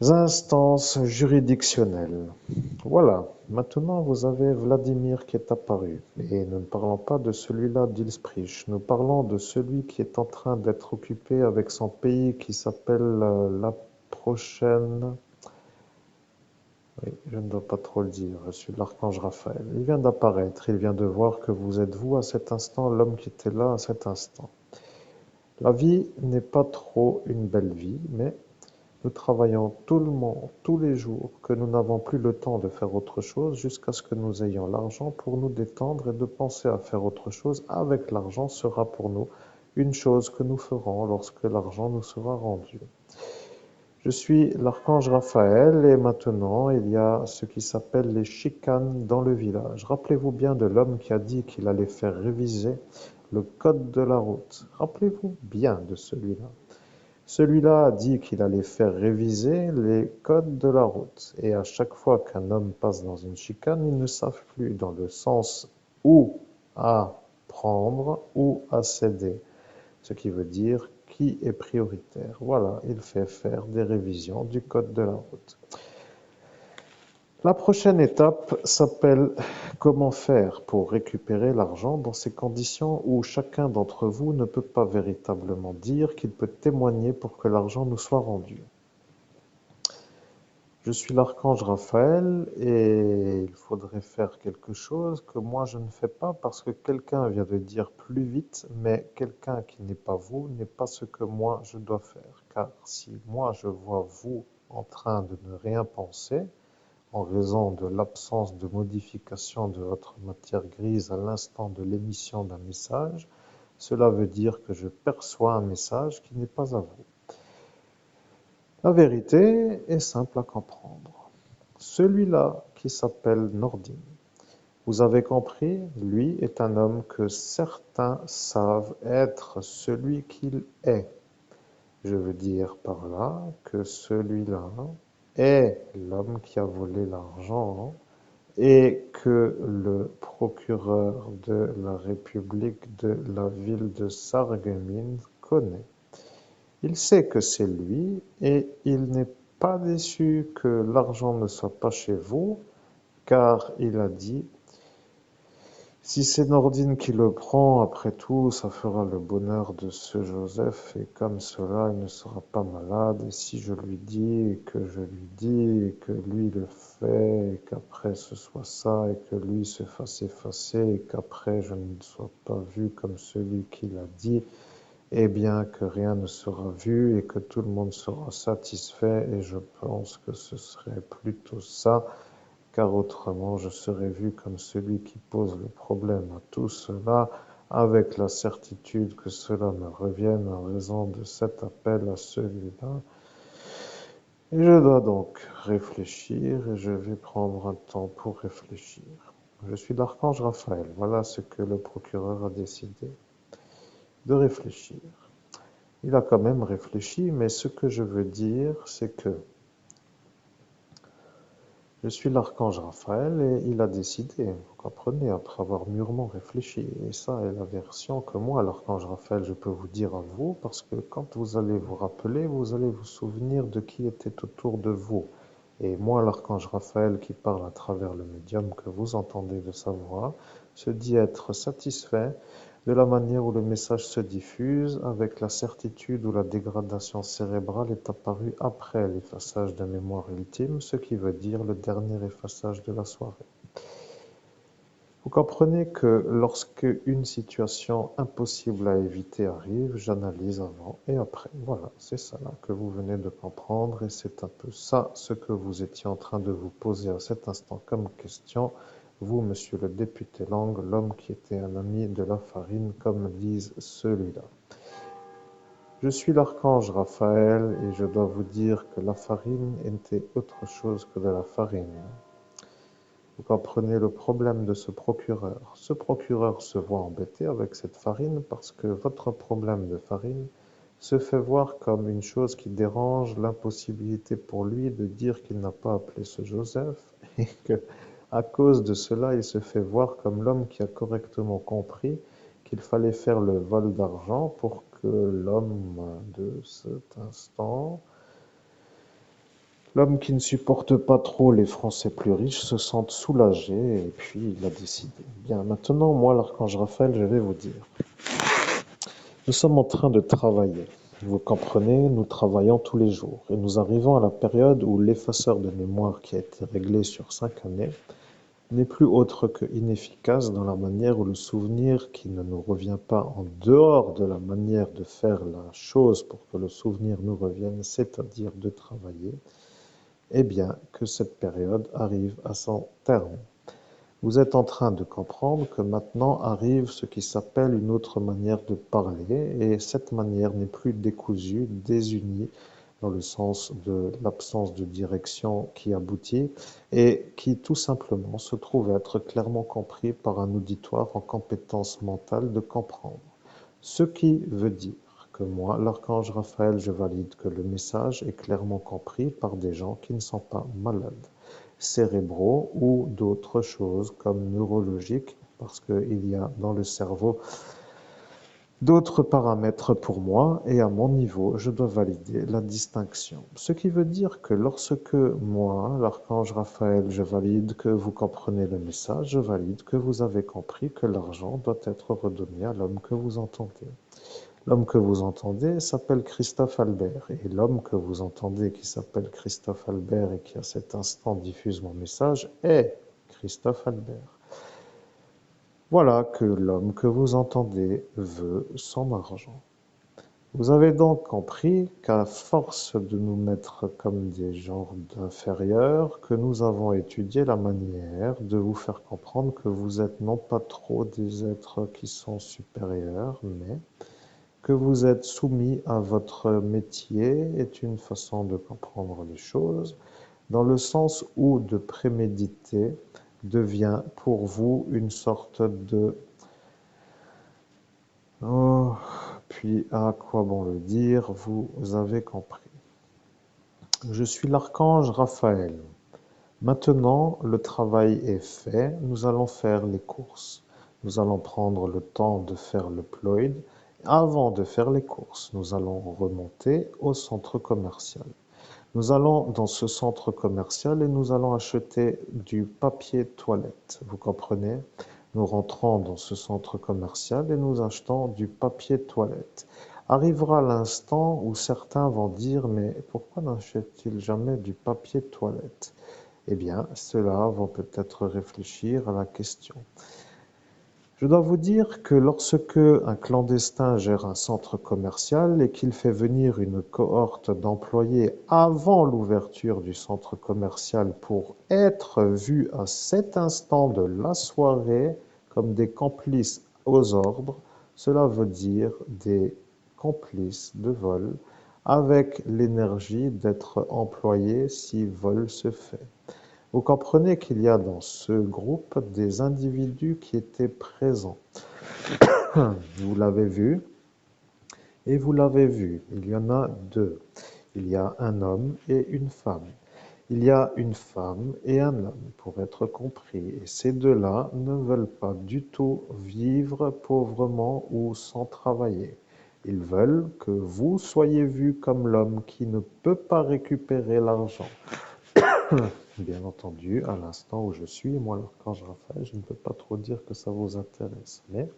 Instances juridictionnelles. Voilà, maintenant vous avez Vladimir qui est apparu. Et nous ne parlons pas de celui-là d'Ilsprich, nous parlons de celui qui est en train d'être occupé avec son pays qui s'appelle la prochaine... Oui, je ne dois pas trop le dire, je suis l'archange Raphaël. Il vient d'apparaître, il vient de voir que vous êtes vous à cet instant, l'homme qui était là à cet instant. La vie n'est pas trop une belle vie, mais nous travaillons tout le monde, tous les jours, que nous n'avons plus le temps de faire autre chose jusqu'à ce que nous ayons l'argent pour nous détendre et de penser à faire autre chose avec l'argent sera pour nous une chose que nous ferons lorsque l'argent nous sera rendu. Je suis l'archange Raphaël et maintenant il y a ce qui s'appelle les chicanes dans le village. Rappelez-vous bien de l'homme qui a dit qu'il allait faire réviser le code de la route. Rappelez-vous bien de celui-là. Celui-là a dit qu'il allait faire réviser les codes de la route. Et à chaque fois qu'un homme passe dans une chicane, ils ne savent plus dans le sens où à prendre ou à céder. Ce qui veut dire qui est prioritaire. Voilà, il fait faire des révisions du code de la route. La prochaine étape s'appelle comment faire pour récupérer l'argent dans ces conditions où chacun d'entre vous ne peut pas véritablement dire qu'il peut témoigner pour que l'argent nous soit rendu. Je suis l'archange Raphaël et il faudrait faire quelque chose que moi je ne fais pas parce que quelqu'un vient de dire plus vite, mais quelqu'un qui n'est pas vous n'est pas ce que moi je dois faire. Car si moi je vois vous en train de ne rien penser, en raison de l'absence de modification de votre matière grise à l'instant de l'émission d'un message, cela veut dire que je perçois un message qui n'est pas à vous. La vérité est simple à comprendre. Celui-là qui s'appelle Nordin, vous avez compris, lui est un homme que certains savent être celui qu'il est. Je veux dire par là que celui-là est l'homme qui a volé l'argent et que le procureur de la République de la ville de Sarreguemines connaît. Il sait que c'est lui et il n'est pas déçu que l'argent ne soit pas chez vous, car il a dit, si c'est Nordine qui le prend, après tout, ça fera le bonheur de ce Joseph, et comme cela, il ne sera pas malade, et si je lui dis, et que je lui dis, et que lui le fait, et qu'après ce soit ça, et que lui se fasse effacer, et qu'après je ne sois pas vu comme celui qui l'a dit, eh bien que rien ne sera vu et que tout le monde sera satisfait et je pense que ce serait plutôt ça, car autrement je serais vu comme celui qui pose le problème à tout cela avec la certitude que cela me revienne en raison de cet appel à celui-là. Et je dois donc réfléchir et je vais prendre un temps pour réfléchir. Je suis l'archange Raphaël, voilà ce que le procureur a décidé de réfléchir. Il a quand même réfléchi, mais ce que je veux dire, c'est que je suis l'archange Raphaël et il a décidé, vous comprenez, après avoir mûrement réfléchi. Et ça est la version que moi, l'archange Raphaël, je peux vous dire à vous, parce que quand vous allez vous rappeler, vous allez vous souvenir de qui était autour de vous. Et moi, l'archange Raphaël, qui parle à travers le médium que vous entendez de sa voix, se dit être satisfait de la manière où le message se diffuse, avec la certitude où la dégradation cérébrale est apparue après l'effaçage de mémoire ultime, ce qui veut dire le dernier effaçage de la soirée. Vous comprenez que lorsque une situation impossible à éviter arrive, j'analyse avant et après. Voilà, c'est ça là que vous venez de comprendre et c'est un peu ça ce que vous étiez en train de vous poser à cet instant comme question. Vous, monsieur le député Lang, l'homme qui était un ami de la farine, comme disent ceux-là. Je suis l'archange Raphaël et je dois vous dire que la farine était autre chose que de la farine. Vous comprenez le problème de ce procureur. Ce procureur se voit embêté avec cette farine parce que votre problème de farine se fait voir comme une chose qui dérange l'impossibilité pour lui de dire qu'il n'a pas appelé ce Joseph et que, à cause de cela, il se fait voir comme l'homme qui a correctement compris qu'il fallait faire le vol d'argent pour que l'homme de cet instant L'homme qui ne supporte pas trop les Français plus riches se sent soulagé et puis il a décidé. Bien, maintenant, moi, l'archange Raphaël, je vais vous dire. Nous sommes en train de travailler. Vous comprenez, nous travaillons tous les jours et nous arrivons à la période où l'effaceur de mémoire qui a été réglé sur 5 années n'est plus autre que inefficace dans la manière où le souvenir qui ne nous revient pas en dehors de la manière de faire la chose pour que le souvenir nous revienne, c'est-à-dire de travailler, eh bien que cette période arrive à son terme. Vous êtes en train de comprendre que maintenant arrive ce qui s'appelle une autre manière de parler, et cette manière n'est plus décousue, désunie, dans le sens de l'absence de direction qui aboutit, et qui tout simplement se trouve être clairement compris par un auditoire en compétence mentale de comprendre. Ce qui veut dire que moi, l'archange Raphaël, je valide que le message est clairement compris par des gens qui ne sont pas malades cérébraux ou d'autres choses comme neurologiques, parce qu'il y a dans le cerveau d'autres paramètres pour moi et à mon niveau, je dois valider la distinction. Ce qui veut dire que lorsque moi, l'archange Raphaël, je valide que vous comprenez le message, je valide que vous avez compris que l'argent doit être redonné à l'homme que vous entendez. L'homme que vous entendez s'appelle Christophe Albert, et l'homme que vous entendez qui s'appelle Christophe Albert et qui à cet instant diffuse mon message est Christophe Albert. Voilà que l'homme que vous entendez veut son argent. Vous avez donc compris qu'à force de nous mettre comme des genres d'inférieurs, que nous avons étudié la manière de vous faire comprendre que vous êtes non pas trop des êtres qui sont supérieurs, mais que vous êtes soumis à votre métier est une façon de comprendre les choses, dans le sens où de préméditer devient pour vous une sorte de oh, puis à quoi bon le dire, vous avez compris. Je suis l'archange Raphaël. Maintenant, le travail est fait, nous allons faire les courses. Nous allons prendre le temps de faire le ploid. Avant de faire les courses, nous allons remonter au centre commercial. Nous allons dans ce centre commercial et nous allons acheter du papier toilette. Vous comprenez? Nous rentrons dans ce centre commercial et nous achetons du papier toilette. Arrivera l'instant où certains vont dire, mais pourquoi n'achètent-ils jamais du papier toilette? Eh bien, ceux-là vont peut-être réfléchir à la question. Je dois vous dire que lorsque un clandestin gère un centre commercial et qu'il fait venir une cohorte d'employés avant l'ouverture du centre commercial pour être vu à cet instant de la soirée comme des complices aux ordres, cela veut dire des complices de vol avec l'énergie d'être employés si vol se fait. Vous comprenez qu'il y a dans ce groupe des individus qui étaient présents. Vous l'avez vu et vous l'avez vu. Il y en a deux. Il y a un homme et une femme. Il y a une femme et un homme, pour être compris. Et ces deux-là ne veulent pas du tout vivre pauvrement ou sans travailler. Ils veulent que vous soyez vu comme l'homme qui ne peut pas récupérer l'argent. Bien entendu, à l'instant où je suis, moi, l'archange Raphaël, je ne peux pas trop dire que ça vous intéresse. Mais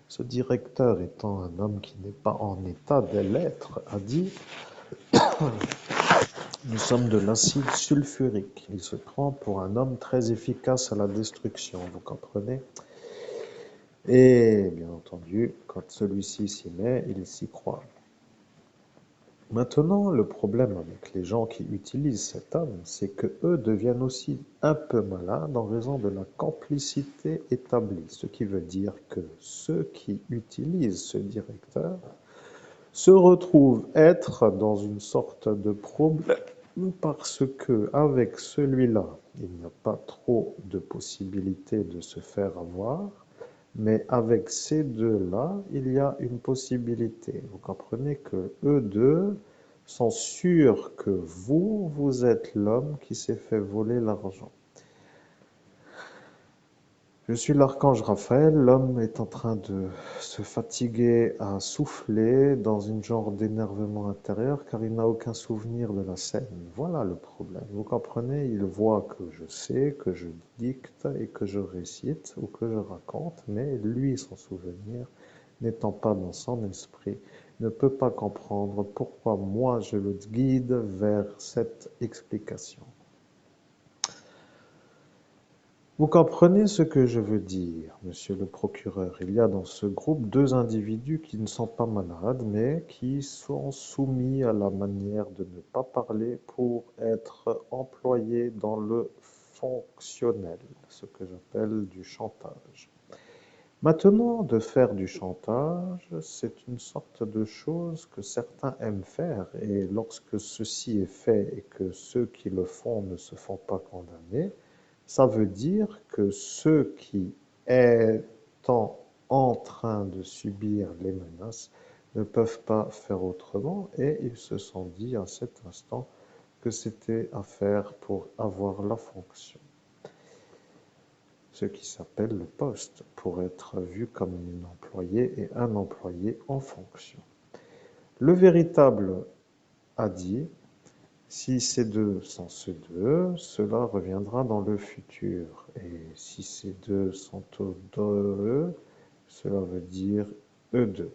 ce directeur étant un homme qui n'est pas en état de l'être, a dit, nous sommes de l'acide sulfurique. Il se prend pour un homme très efficace à la destruction, vous comprenez? Et bien entendu, quand celui-ci s'y met, il s'y croit. Maintenant, le problème avec les gens qui utilisent cet homme, c'est que eux deviennent aussi un peu malades en raison de la complicité établie. Ce qui veut dire que ceux qui utilisent ce directeur se retrouvent être dans une sorte de problème parce que avec celui-là, il n'y a pas trop de possibilités de se faire avoir, mais avec ces deux-là, il y a une possibilité. Vous comprenez que eux deux sont sûrs que vous, vous êtes l'homme qui s'est fait voler l'argent. Je suis l'archange Raphaël, l'homme est en train de se fatiguer à souffler dans une genre d'énervement intérieur car il n'a aucun souvenir de la scène. Voilà le problème. Vous comprenez, il voit que je sais, que je dicte et que je récite ou que je raconte, mais lui, son souvenir, n'étant pas dans son esprit, ne peut pas comprendre pourquoi moi je le guide vers cette explication. Vous comprenez ce que je veux dire, monsieur le procureur. Il y a dans ce groupe deux individus qui ne sont pas malades, mais qui sont soumis à la manière de ne pas parler pour être employés dans le fonctionnel, ce que j'appelle du chantage. Maintenant, de faire du chantage, c'est une sorte de chose que certains aiment faire, et lorsque ceci est fait et que ceux qui le font ne se font pas condamner, ça veut dire que ceux qui étant en train de subir les menaces ne peuvent pas faire autrement et ils se sont dit à cet instant que c'était à faire pour avoir la fonction, ce qui s'appelle le poste, pour être vu comme un employé et un employé en fonction. Le véritable a dit si ces deux sont ceux deux, cela reviendra dans le futur. Et si ces deux sont eux, cela veut dire eux deux.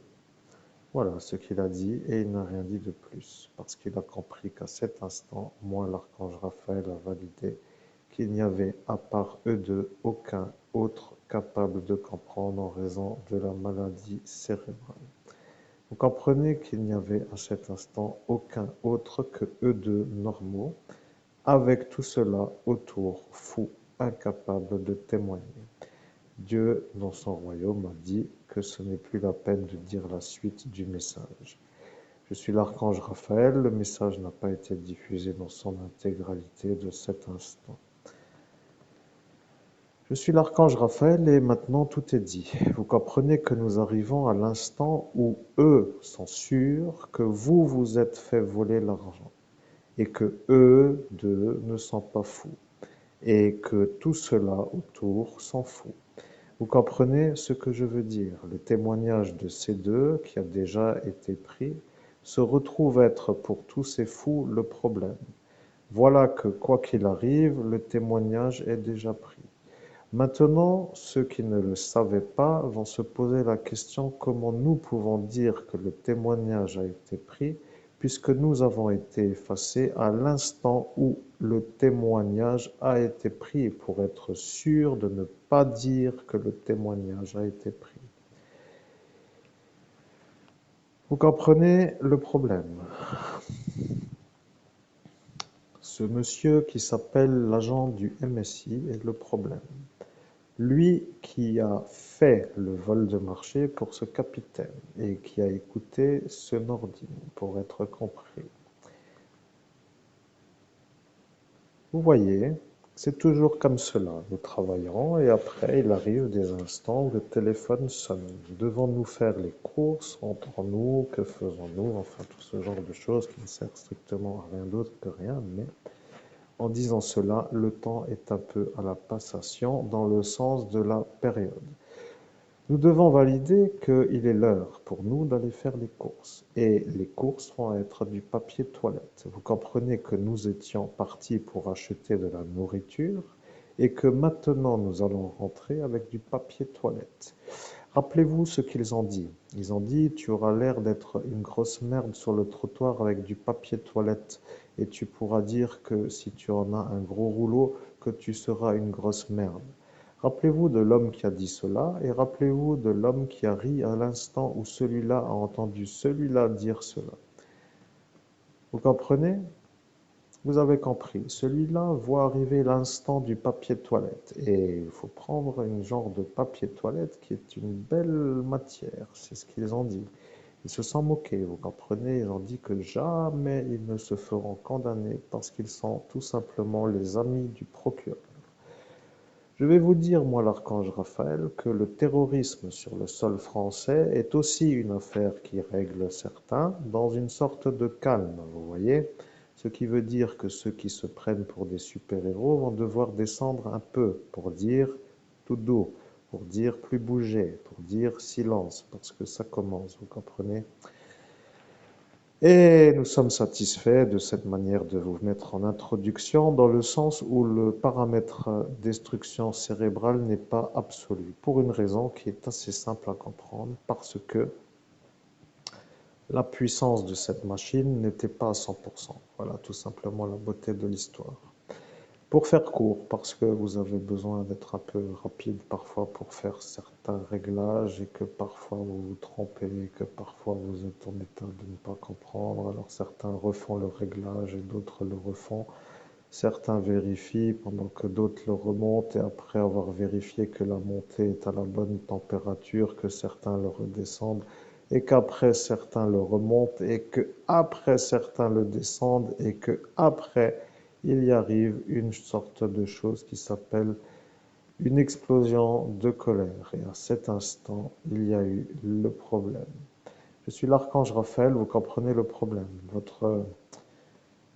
Voilà ce qu'il a dit et il n'a rien dit de plus, parce qu'il a compris qu'à cet instant, moi, l'archange Raphaël, a validé qu'il n'y avait à part eux deux aucun autre capable de comprendre en raison de la maladie cérébrale. Vous comprenez qu'il n'y avait à cet instant aucun autre que eux deux normaux, avec tout cela autour, fou, incapable de témoigner. Dieu, dans son royaume, a dit que ce n'est plus la peine de dire la suite du message. Je suis l'archange Raphaël, le message n'a pas été diffusé dans son intégralité de cet instant. Je suis l'archange Raphaël et maintenant tout est dit. Vous comprenez que nous arrivons à l'instant où eux sont sûrs que vous vous êtes fait voler l'argent et que eux deux ne sont pas fous et que tout cela autour s'en fout. Vous comprenez ce que je veux dire? Le témoignage de ces deux, qui a déjà été pris, se retrouve être pour tous ces fous le problème. Voilà que, quoi qu'il arrive, le témoignage est déjà pris. Maintenant, ceux qui ne le savaient pas vont se poser la question comment nous pouvons dire que le témoignage a été pris puisque nous avons été effacés à l'instant où le témoignage a été pris pour être sûr de ne pas dire que le témoignage a été pris. Vous comprenez le problème? Ce monsieur qui s'appelle l'agent du MSI est le problème. Lui qui a fait le vol de marché pour ce capitaine et qui a écouté ce Nordine pour être compris. Vous voyez, c'est toujours comme cela. Nous travaillons et après il arrive des instants où le téléphone sonne. Devons-nous faire les courses entre nous? Que faisons-nous? Enfin, tout ce genre de choses qui ne servent strictement à rien d'autre que rien, mais en disant cela, le temps est un peu à la passation dans le sens de la période. Nous devons valider qu'il est l'heure pour nous d'aller faire les courses. Et les courses vont être du papier toilette. Vous comprenez que nous étions partis pour acheter de la nourriture et que maintenant nous allons rentrer avec du papier toilette. Rappelez-vous ce qu'ils ont dit. Ils ont dit, tu auras l'air d'être une grosse merde sur le trottoir avec du papier toilette et tu pourras dire que si tu en as un gros rouleau, que tu seras une grosse merde. Rappelez-vous de l'homme qui a dit cela et rappelez-vous de l'homme qui a ri à l'instant où celui-là a entendu celui-là dire cela. Vous comprenez? Vous avez compris. Celui-là voit arriver l'instant du papier toilette et il faut prendre un genre de papier toilette qui est une belle matière. C'est ce qu'ils ont dit. Ils se sont moqués, vous comprenez? Ils ont dit que jamais ils ne se feront condamner parce qu'ils sont tout simplement les amis du procureur. Je vais vous dire, moi, l'archange Raphaël, que le terrorisme sur le sol français est aussi une affaire qui règle certains dans une sorte de calme, vous voyez? Ce qui veut dire que ceux qui se prennent pour des super-héros vont devoir descendre un peu pour dire tout doux. pour dire plus bouger, pour dire silence, parce que ça commence, vous comprenez? Et nous sommes satisfaits de cette manière de vous mettre en introduction dans le sens où le paramètre destruction cérébrale n'est pas absolu, pour une raison qui est assez simple à comprendre, parce que la puissance de cette machine n'était pas à 100%. Voilà tout simplement la beauté de l'histoire. Pour faire court, parce que vous avez besoin d'être un peu rapide parfois pour faire certains réglages et que parfois vous vous trompez, et que parfois vous êtes en état de ne pas comprendre, alors certains refont le réglage et d'autres le refont. Certains vérifient pendant que d'autres le remontent et après avoir vérifié que la montée est à la bonne température, que certains le redescendent et qu'après certains le remontent et que après certains le descendent et que après il y arrive une sorte de chose qui s'appelle une explosion de colère. Et à cet instant, il y a eu le problème. Je suis l'archange Raphaël, vous comprenez le problème. Votre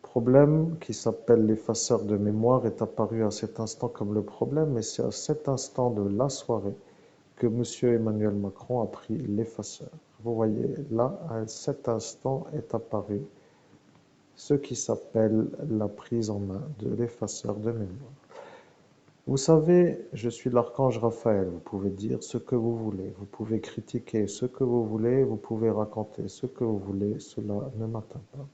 problème, qui s'appelle l'effaceur de mémoire, est apparu à cet instant comme le problème, et c'est à cet instant de la soirée que M. Emmanuel Macron a pris l'effaceur. Vous voyez, là, à cet instant est apparu ce qui s'appelle la prise en main de l'effaceur de mémoire. Vous savez, je suis l'archange Raphaël, vous pouvez dire ce que vous voulez, vous pouvez critiquer ce que vous voulez, vous pouvez raconter ce que vous voulez, cela ne m'atteint pas.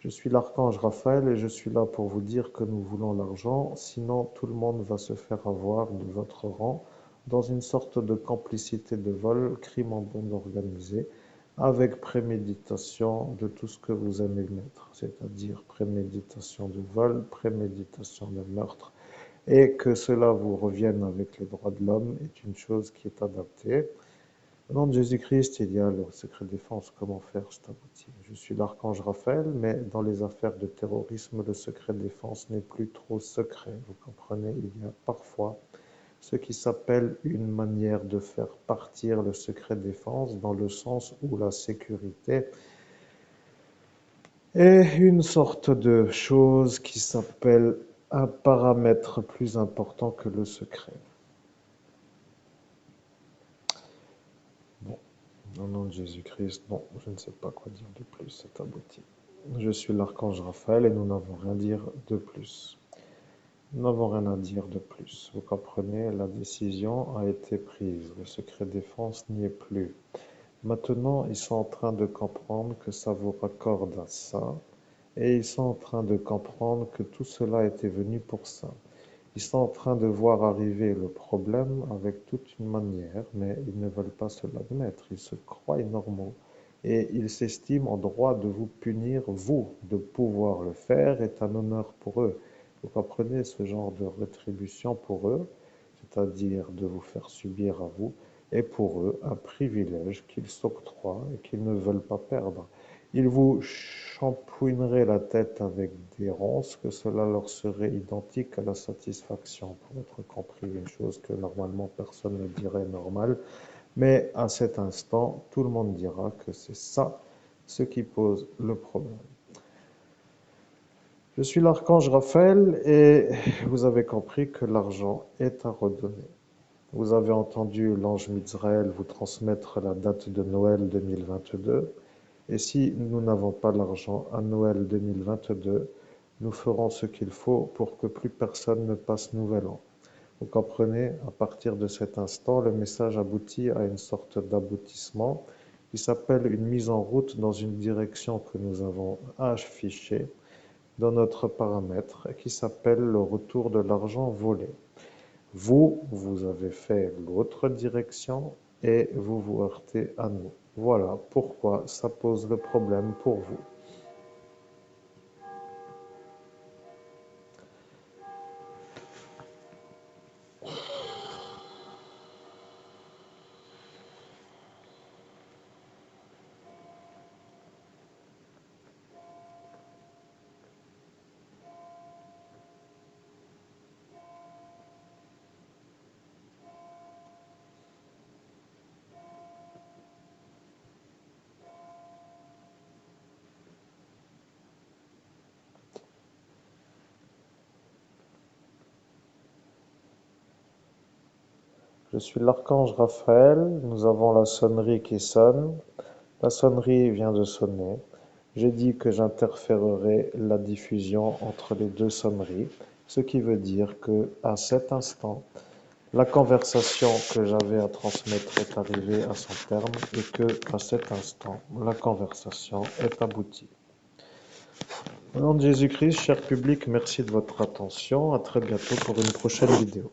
Je suis l'archange Raphaël et je suis là pour vous dire que nous voulons l'argent, sinon tout le monde va se faire avoir de votre rang dans une sorte de complicité de vol, crime en bande organisée, avec préméditation de tout ce que vous aimez mettre, c'est-à-dire préméditation de vol, préméditation de meurtre, et que cela vous revienne avec les droits de l'homme est une chose qui est adaptée. Au nom de Jésus-Christ, il y a le secret défense. Comment faire, c'est abouti. Je suis l'archange Raphaël, mais dans les affaires de terrorisme, le secret défense n'est plus trop secret. Vous comprenez, il y a parfois ce qui s'appelle une manière de faire partir le secret défense dans le sens où la sécurité est une sorte de chose qui s'appelle un paramètre plus important que le secret. Bon, au nom de Jésus-Christ, non, je ne sais pas quoi dire de plus, c'est abouti. Je suis l'archange Raphaël et nous n'avons rien à dire de plus. Nous n'avons rien à dire de plus. Vous comprenez, la décision a été prise. Le secret défense n'y est plus. Maintenant, ils sont en train de comprendre que ça vous raccorde à ça. Et ils sont en train de comprendre que tout cela était venu pour ça. Ils sont en train de voir arriver le problème avec toute une manière, mais ils ne veulent pas se l'admettre. Ils se croient normaux et ils s'estiment en droit de vous punir, vous. De pouvoir le faire est un honneur pour eux. Vous comprenez ce genre de rétribution pour eux, c'est-à-dire de vous faire subir à vous, est pour eux un privilège qu'ils s'octroient et qu'ils ne veulent pas perdre. Ils vous shampouineraient la tête avec des ronces, que cela leur serait identique à la satisfaction, pour être compris, une chose que normalement personne ne dirait normale, mais à cet instant, tout le monde dira que c'est ça ce qui pose le problème. Je suis l'archange Raphaël et vous avez compris que l'argent est à redonner. Vous avez entendu l'ange Mizraël vous transmettre la date de Noël 2022. Et si nous n'avons pas l'argent à Noël 2022, nous ferons ce qu'il faut pour que plus personne ne passe Nouvel An. Vous comprenez, à partir de cet instant, le message aboutit à une sorte d'aboutissement qui s'appelle une mise en route dans une direction que nous avons affichée dans notre paramètre et qui s'appelle le retour de l'argent volé. Vous, vous avez fait l'autre direction et vous vous heurtez à nous. Voilà pourquoi ça pose le problème pour vous. Je suis l'archange Raphaël, nous avons la sonnerie qui sonne. La sonnerie vient de sonner. J'ai dit que j'interférerai la diffusion entre les deux sonneries, ce qui veut dire que à cet instant, la conversation que j'avais à transmettre est arrivée à son terme et que à cet instant, la conversation est aboutie. Au nom de Jésus-Christ, cher public, merci de votre attention. À très bientôt pour une prochaine vidéo.